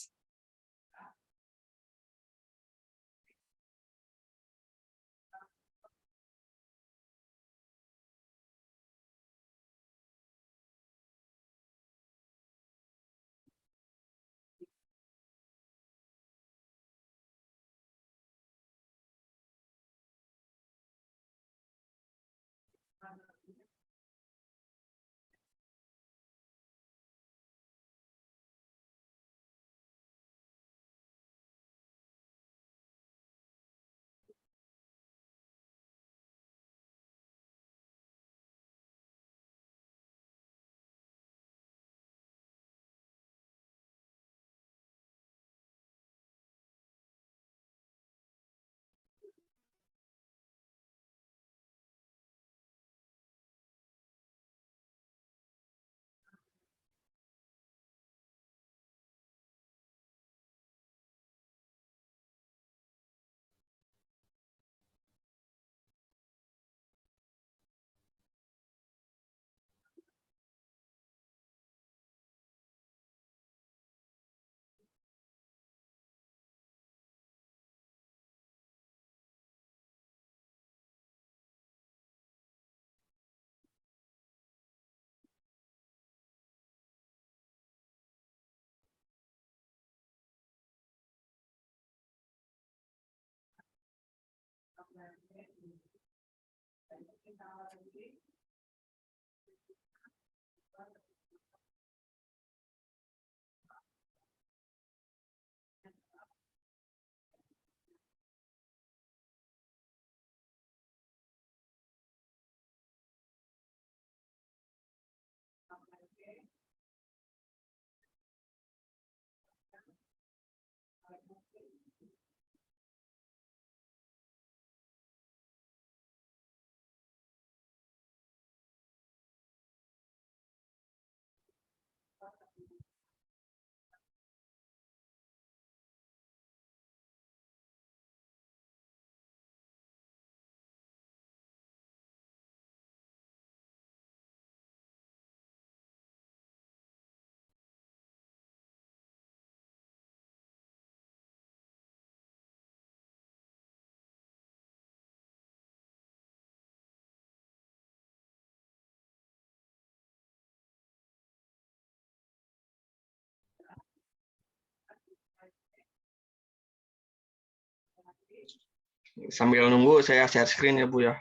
Sambil nunggu saya share screen ya Bu ya.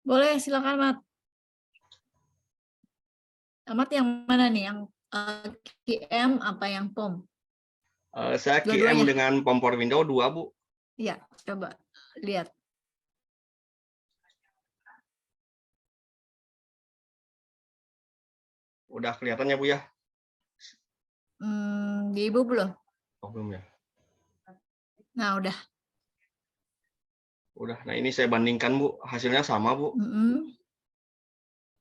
Boleh, silakan Mat. Amat yang mana nih? Yang QM apa yang POM? Saya QM Dua-duanya. dengan kompor window 2 Bu. Iya, coba lihat. Udah kelihatan ya Bu ya? Di Ibu belum? Oh, belum ya. Nah, udah. Udah. Nah, ini saya bandingkan Bu, hasilnya sama Bu.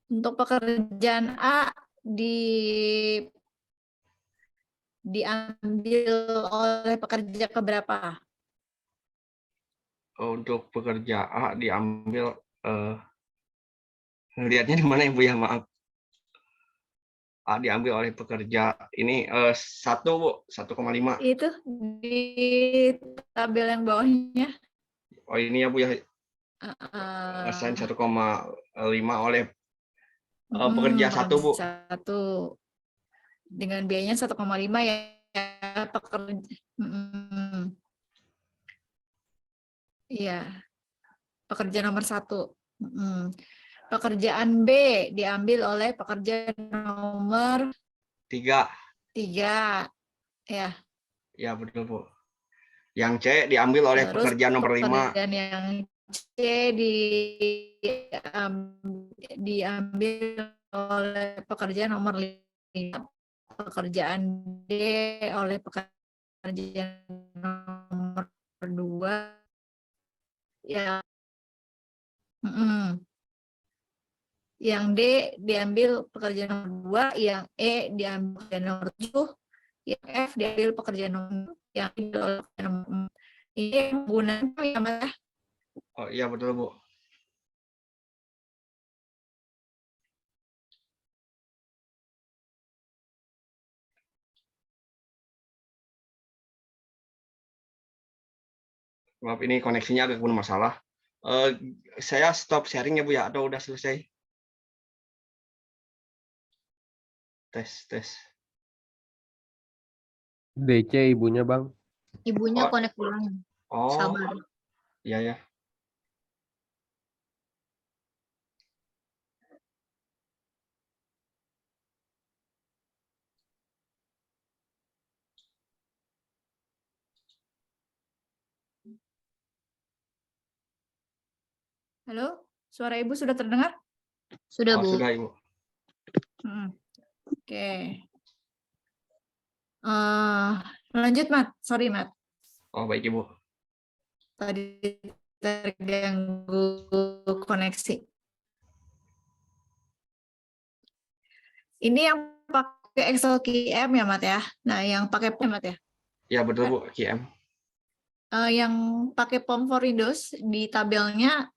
Untuk pekerjaan A diambil oleh pekerja keberapa? Untuk pekerja A diambil lihatnya di mana ya Bu ya, maaf. A diambil oleh pekerja ini 1 Bu, 1,5. Itu di tabel yang bawahnya. Oh, ini ya Bu ya, assign 1,5 oleh pekerja 1 Bu. Satu. Dengan biayanya 1,5 ya pekerja. Iya, pekerja nomor 1. Pekerjaan B diambil oleh pekerja nomor 3. Ya. Ya betul Bu. Yang C diambil oleh Terus pekerja nomor 5. pekerjaan yang C diambil oleh pekerja nomor 5. Pekerjaan D oleh pekerja nomor 2. Ya. Yang D diambil pekerja nomor 2, yang E diambil pekerja nomor 7, yang F diambil pekerja nomor yang diambil oleh pekerja nomor 4. Ini gunanya ya Mas? Oh iya betul Bu. Maaf ini koneksinya agak bermasalah. Saya stop sharing ya Bu ya, atau udah selesai? Tes. DC ibunya Bang. Ibunya Oh. connect ulang. Oh, Sabar. iya ya. Halo, suara Ibu sudah terdengar? Sudah, Oh, Bu. sudah Ibu. Oke. Lanjut, Mat. Sorry, Mat. Oh, baik Ibu. Tadi terganggu koneksi. Ini yang pakai Excel QM ya, Mat ya? Nah, yang pakai POM, Mat ya? Ya betul Bu, QM. Yang pakai POM for Windows di tabelnya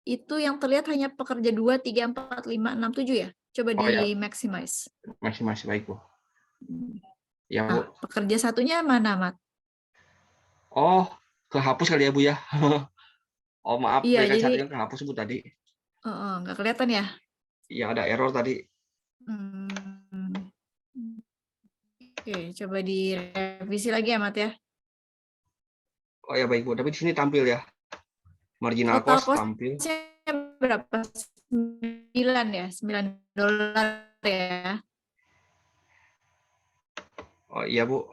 itu yang terlihat hanya pekerja 2, 3, 4, 5, 6, 7 ya? Coba Oh, ya. di maximize. Masih baik Bu. Ya Bu. Nah, pekerja satunya mana, Mat? Oh, kehapus kali ya Bu ya. Oh maaf, Iya, berikan jadi satunya kehapus Bu tadi. nggak kelihatan ya? Iya ada error tadi. Oke, coba direvisi lagi ya, Mat ya. Oh ya baik Bu, tapi di sini tampil ya. Marginal Total cost tampil. cost-nya berapa? 9 ya, $9 ya. Oh iya Bu.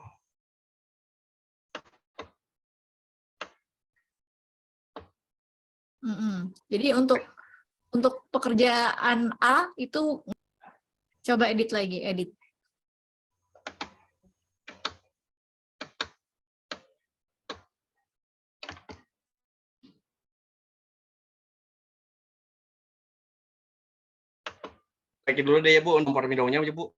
Jadi untuk pekerjaan A itu coba edit lagi, edit. Pakai dulu deh ya Bu, nomor window-nya aja Bu.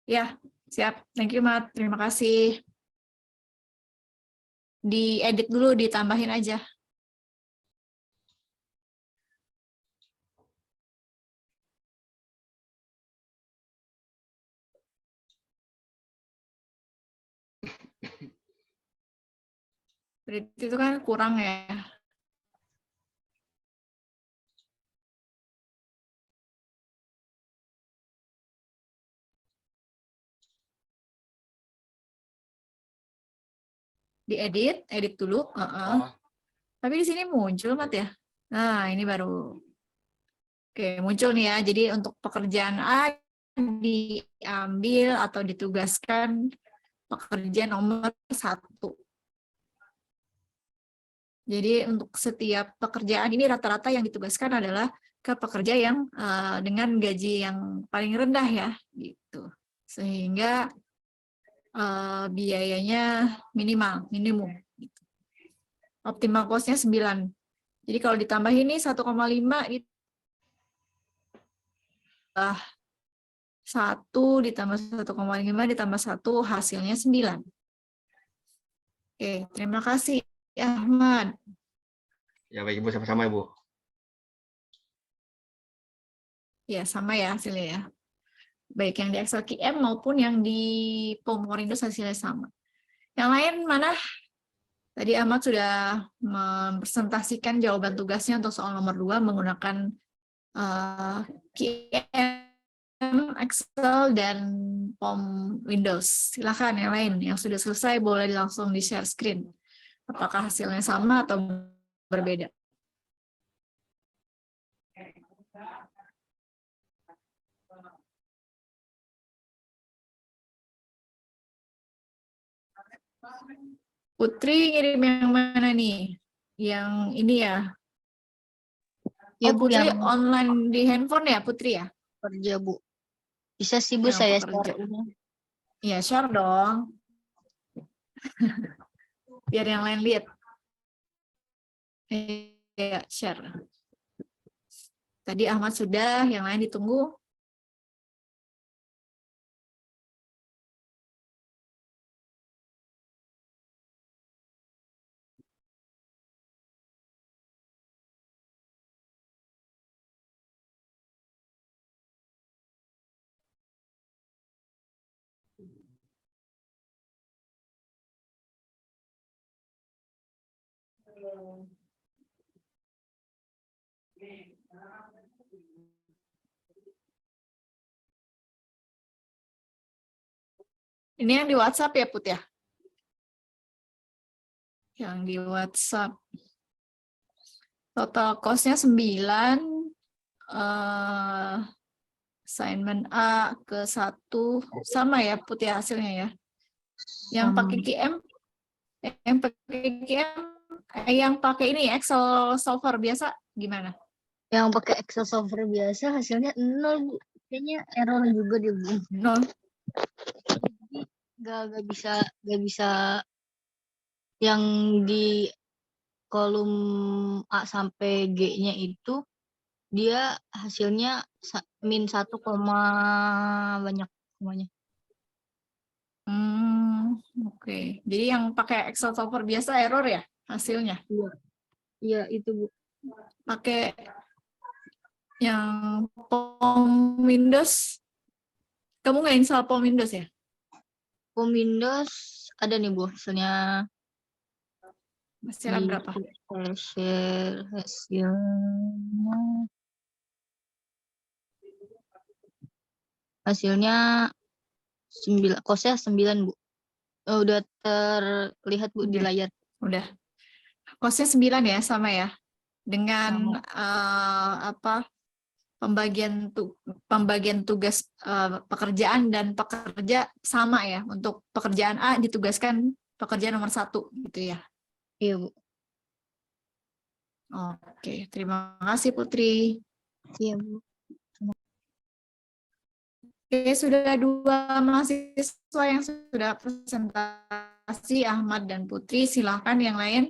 Ya, siap. Thank you, Mat. Terima kasih. Diedit dulu, ditambahin aja. Berarti itu kan kurang ya. diedit, edit dulu. Oh, Tapi di sini muncul, Mat ya. Nah, ini baru. Oke, muncul nih ya. Jadi untuk pekerjaan A diambil atau ditugaskan pekerja nomor 1. Jadi untuk setiap pekerjaan ini rata-rata yang ditugaskan adalah ke pekerja yang dengan gaji yang paling rendah ya, gitu. Sehingga biayanya minimum. Gitu. Optimal cost-nya 9. Jadi kalau ditambah ini 1,5 1 ditambah 1,5 ditambah 1 hasilnya 9. Oke, terima kasih Ahmad. ya baik Ibu, sama-sama Ibu. Ya, sama ya hasilnya ya. Baik yang di Excel QM maupun yang di Pomodoro hasilnya sama. Yang lain mana? Tadi Ahmad sudah mempresentasikan jawaban tugasnya untuk soal nomor 2 menggunakan QM, Excel, dan POM Windows. Silakan yang lain yang sudah selesai boleh langsung di share screen. Apakah hasilnya sama atau berbeda? Putri ngirim yang mana nih? Yang ini ya? Ya, Bu, Putri yang online di handphone ya, Putri ya? kerja, Bu. Bisa sih, Bu, Yang saya pekerja. share ini. Iya, share dong. Biar yang lain lihat. Iya, share. Tadi Ahmad sudah, yang lain ditunggu. Ini yang di WhatsApp ya, Put ya? Yang di WhatsApp. Total cost-nya 9. Assignment A ke 1. Sama ya, Put ya hasilnya ya? Yang pakai QM? Yang pakai ini Excel software biasa gimana? Yang pakai Excel software biasa hasilnya 0, Bu. Kayaknya error juga dia, Bu. 0. Gak bisa yang di kolom A sampai G-nya itu dia hasilnya min 1, banyak semuanya. Oke. Jadi yang pakai Excel software biasa error ya hasilnya? Iya, itu, Bu. Pakai yang POM Windows. Kamu nggak install POM Windows ya? POM Windows ada nih, Bu, hasilnya. Hasilnya berapa? Hasilnya hasilnya 9, kosnya 9, Bu. Udah terlihat, Bu, di Oke. layar. Udah. Kosnya 9 ya, sama ya. Dengan pembagian tugas pekerjaan dan pekerja sama ya. Untuk pekerjaan A ditugaskan pekerja nomor 1 gitu ya. Iya, Bu. Oke, terima kasih Putri. Iya, Bu. Oke, sudah 2 mahasiswa yang sudah presentasi, Ahmad dan Putri. Silakan yang lain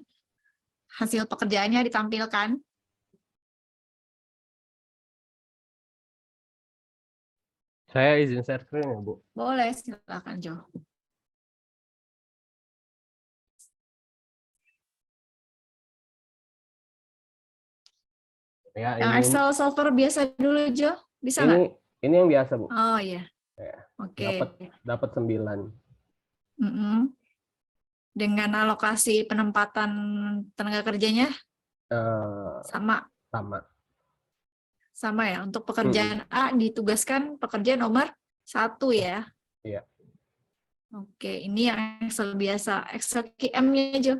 hasil pekerjaannya ditampilkan. Saya izin share screen ya, Bu. Boleh, silakan Jo. Ya, Yang ini Excel software biasa dulu Jo, bisa nggak? ini yang biasa, Bu. Oh iya. Ya, Oke. Dapat 9. Dengan alokasi penempatan tenaga kerjanya sama ya. Untuk pekerjaan A ditugaskan pekerja nomor 1 ya. Iya. Oke, ini yang Excel biasa. Excel QM-nya aja.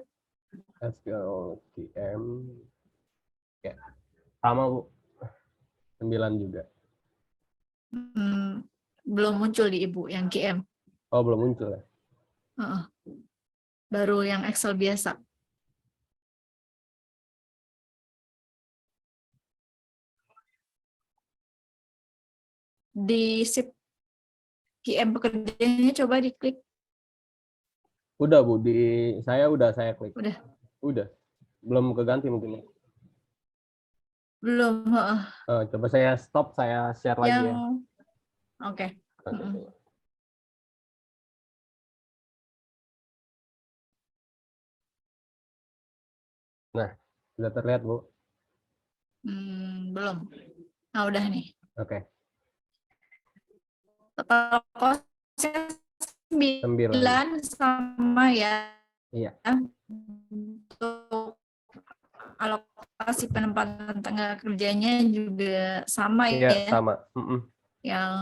SQL QM. Ya, sama Bu. 9 juga. Belum muncul di Ibu yang QM. Oh, belum muncul ya? Heeh. Baru yang Excel biasa. Di sheet QM pekerjaannya coba diklik. Udah Bu, saya klik. Udah. Udah. Belum keganti mungkin. Belum. Heeh. Coba saya stop, saya share lagi Yang ya. oke. Nah, sudah terlihat Bu. Belum. Nah, udah nih. Oke. Total cost-nya 9 sama ya. Iya. Untuk alokasi penempatan tenaga kerjanya juga sama Iya, ya. sama. Yang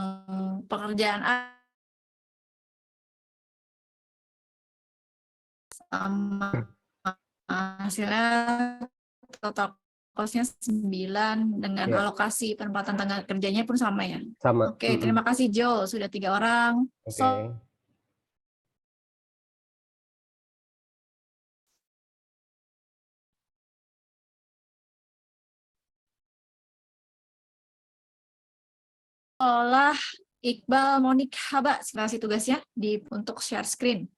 pekerjaan A sama hasilnya total cost-nya 9 dengan Iya. alokasi penempatan tenaga kerjanya pun sama ya. Sama. Oke, terima kasih Jo, sudah 3 orang. Oke. Olah Iqbal Monik Haba, kasih tugasnya untuk share screen.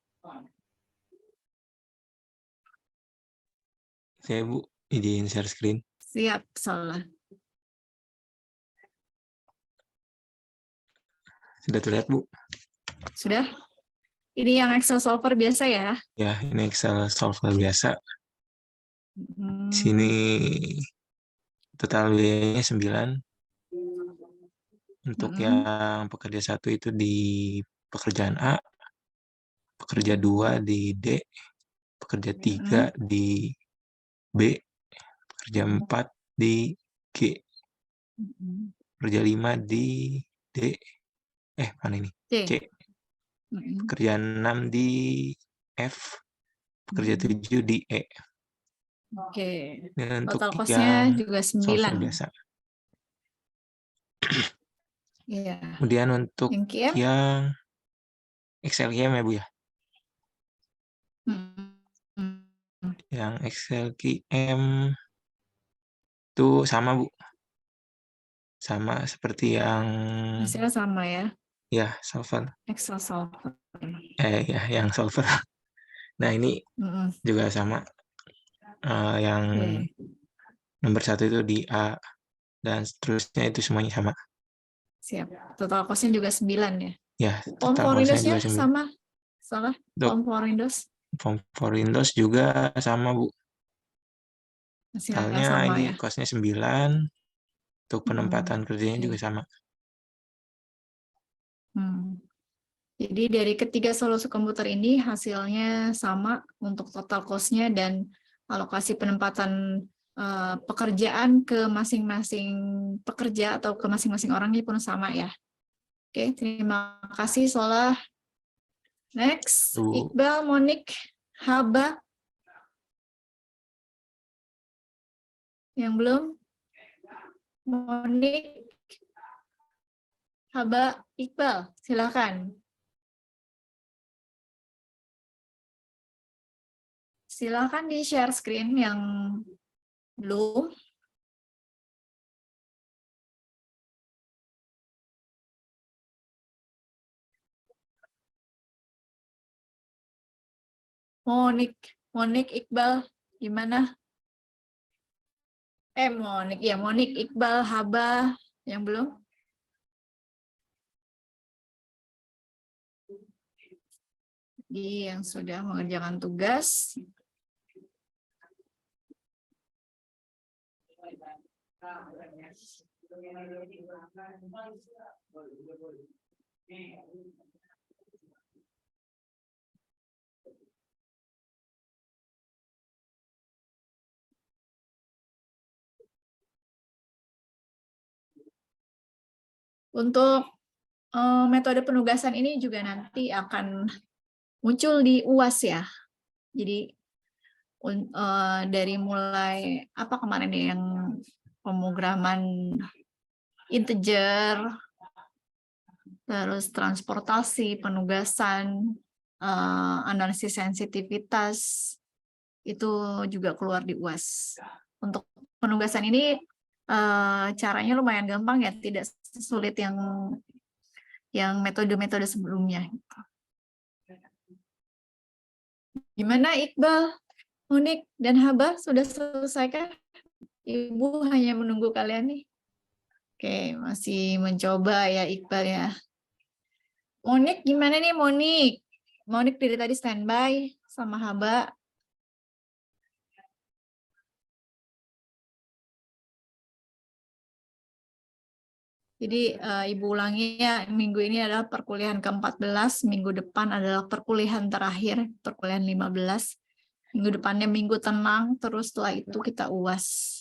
Saya Bu, izin share screen. Siap, salah. Sudah terlihat Bu? Sudah? Ini yang Excel solver biasa ya? Ya, ini Excel solver biasa. Hmm. Sini total biayanya 9. Untuk yang pekerja 1 itu di pekerjaan A, pekerja 2 di D, pekerja 3 di B, pekerja 4 di G, pekerja 5 di D, mana ini? C, pekerja 6 di F, pekerja 7 di E. Oke. Dan untuk Total cost-nya yang juga solver 9. biasa. Iya. Kemudian untuk Yang QM? yang Excel QM ya Bu ya? Yang Excel QM itu sama Bu. Sama seperti yang Hasilnya sama ya? ya solver. Excel solver. Ya yang solver. Nah ini juga sama. Yang nomor 1 itu di A dan seterusnya itu semuanya sama. Siap. Total cost-nya juga 9 ya? Ya, Form total for cost-nya Windows-nya juga 9. sama? Salah? Form for Windows? Form for Windows juga sama Bu. Hasilnya Totalnya sama ini ya? cost-nya 9. Untuk penempatan kerjanya juga sama. Jadi dari ketiga solusi komputer ini hasilnya sama untuk total cost-nya dan alokasi penempatan pekerjaan ke masing-masing pekerja atau ke masing-masing orangnya pun sama ya. Oke, terima kasih Solah. Next, Iqbal, Monik, Haba. Yang belum? Monik, Haba, Iqbal, silakan. Silakan di share screen yang belum. Monik, Iqbal, gimana? Monik, Iqbal, Haba, yang belum? Yang sudah mengerjakan tugas. Untuk metode penugasan ini juga nanti akan muncul di UAS ya. Jadi dari mulai apa kemarin ya, yang pemrograman integer, terus transportasi, penugasan, analisis sensitivitas, itu juga keluar di UAS. Untuk penugasan ini caranya lumayan gampang ya, tidak sulit yang metode-metode sebelumnya. Gimana Iqbal, Unik, dan Haba sudah selesai kah? Ibu hanya menunggu kalian nih. Oke, masih mencoba ya Iqbal ya. Monik gimana nih Monik? Monik dari tadi standby sama Haba. Jadi Ibu ulangi ya, minggu ini adalah perkuliahan ke-14, minggu depan adalah perkuliahan terakhir, perkuliahan 15. Minggu depannya minggu tenang, terus setelah itu kita UAS.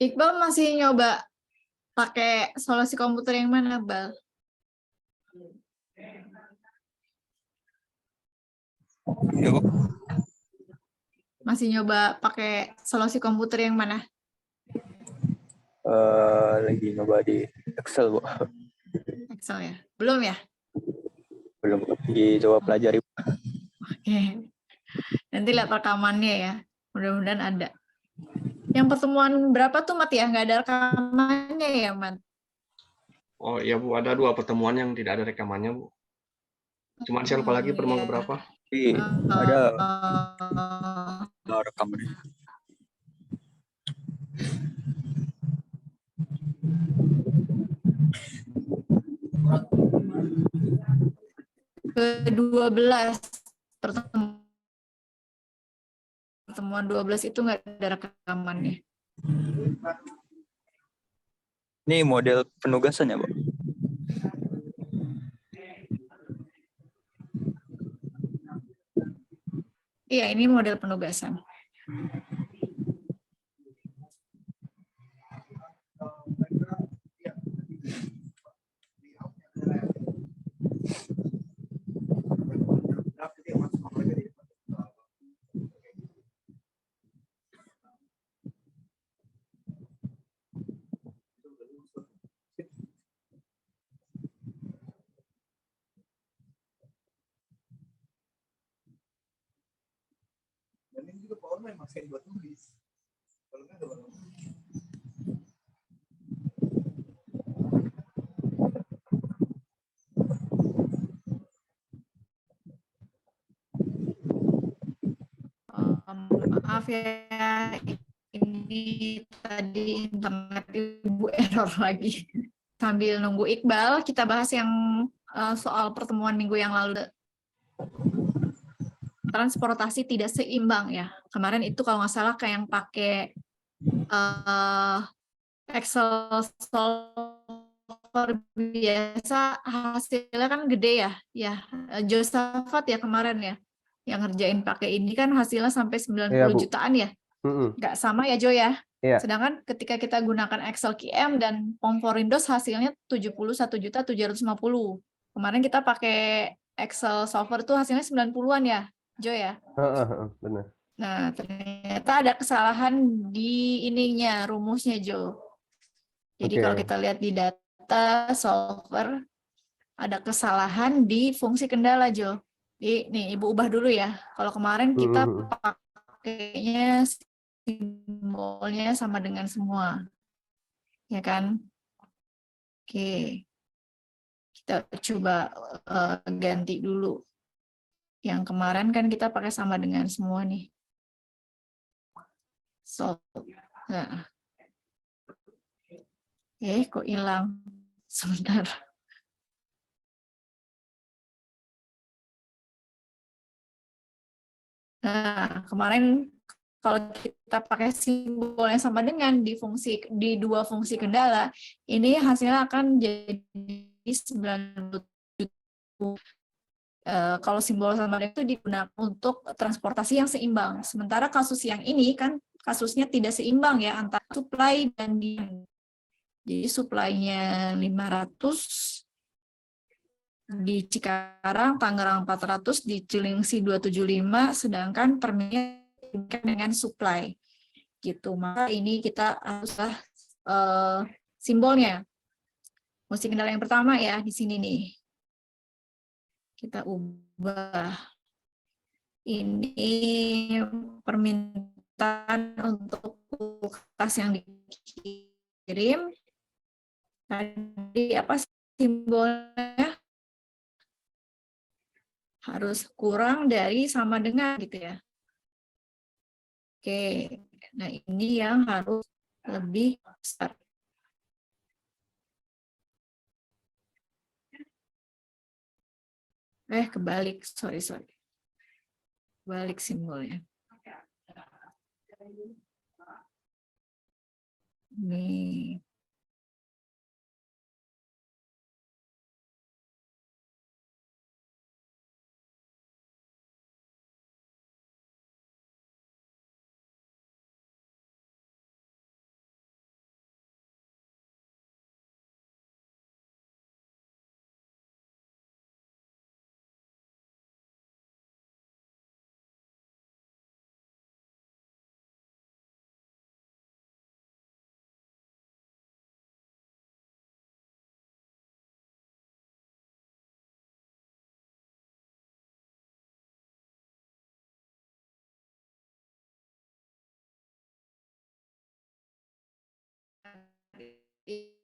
Iqbal masih nyoba pakai solusi komputer yang mana, Bal? Ya, Bu. Masih nyoba pakai solusi komputer yang mana? Lagi nyoba di Excel, Bu. Excel ya? Belum ya? Belum dicoba pelajari. Oke. Nanti lihat rekamannya ya. Mudah-mudahan ada. Yang pertemuan berapa tuh, Mat ya? Nggak ada rekamannya ya, Mat? Oh iya Bu, ada 2 pertemuan yang tidak ada rekamannya Bu. Cuman saya lupa lagi pertemuan Iya. berapa. Tapi ada rekamannya. Ke-12 pertemuan 12 itu nggak ada rekamannya. Ini model penugasan ya, Bu? Iya, ini model penugasan. Maaf ya, ini tadi internet Ibu error lagi. Sambil nunggu Iqbal, kita bahas yang soal pertemuan minggu yang lalu. Transportasi tidak seimbang ya. Kemarin itu kalau nggak salah kayak yang pakai Excel solver biasa, hasilnya kan gede ya. Ya, Josafat ya kemarin ya. Yang ngerjain pakai ini kan hasilnya sampai 90 Iya, Bu. jutaan ya. Nggak sama ya Jo ya. Iya. Sedangkan ketika kita gunakan Excel QM dan Pomforinos hasilnya 71.750.000. Kemarin kita pakai Excel software tuh hasilnya 90-an ya, Jo ya. Benar. Nah, ternyata ada kesalahan di ininya, rumusnya Jo. Jadi Oke. kalau kita lihat di data solver, ada kesalahan di fungsi kendala Jo. Nih, Ibu ubah dulu ya. Kalau kemarin kita pakainya simbolnya sama dengan semua. Ya kan? Oke. Kita Kita coba ganti dulu. Yang kemarin kan kita pakai sama dengan semua nih. Solve. Nah. Kok hilang? Sebentar. Nah, kemarin kalau kita pakai simbol yang sama dengan di dua fungsi kendala, ini hasilnya akan jadi 97. Kalau simbol sama dengan itu digunakan untuk transportasi yang seimbang. Sementara kasus yang ini kan kasusnya tidak seimbang ya antara supply dan demand. Jadi supply-nya 500 di Cikarang, Tangerang 400, di Cilengsi 275, sedangkan permennya dengan supply gitu. Maka ini kita harus simbolnya. Fungsi kendala yang pertama ya di sini nih. Kita ubah. Ini permintaan untuk kulkas yang dikirim. Tadi apa simbolnya? Harus kurang dari sama dengan gitu ya. Oke, nah ini yang harus lebih besar. Kebalik, sorry. Balik simbolnya. Nih.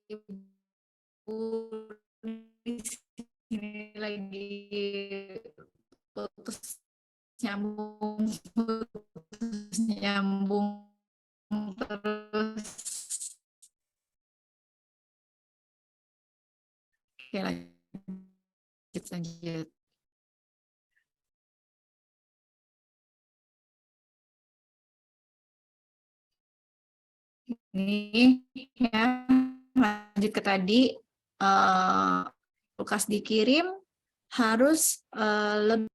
Ibu di sini lagi putus nyambung terus. Oke, lanjut. Ini ya, lanjut ke tadi, kulkas dikirim harus lebih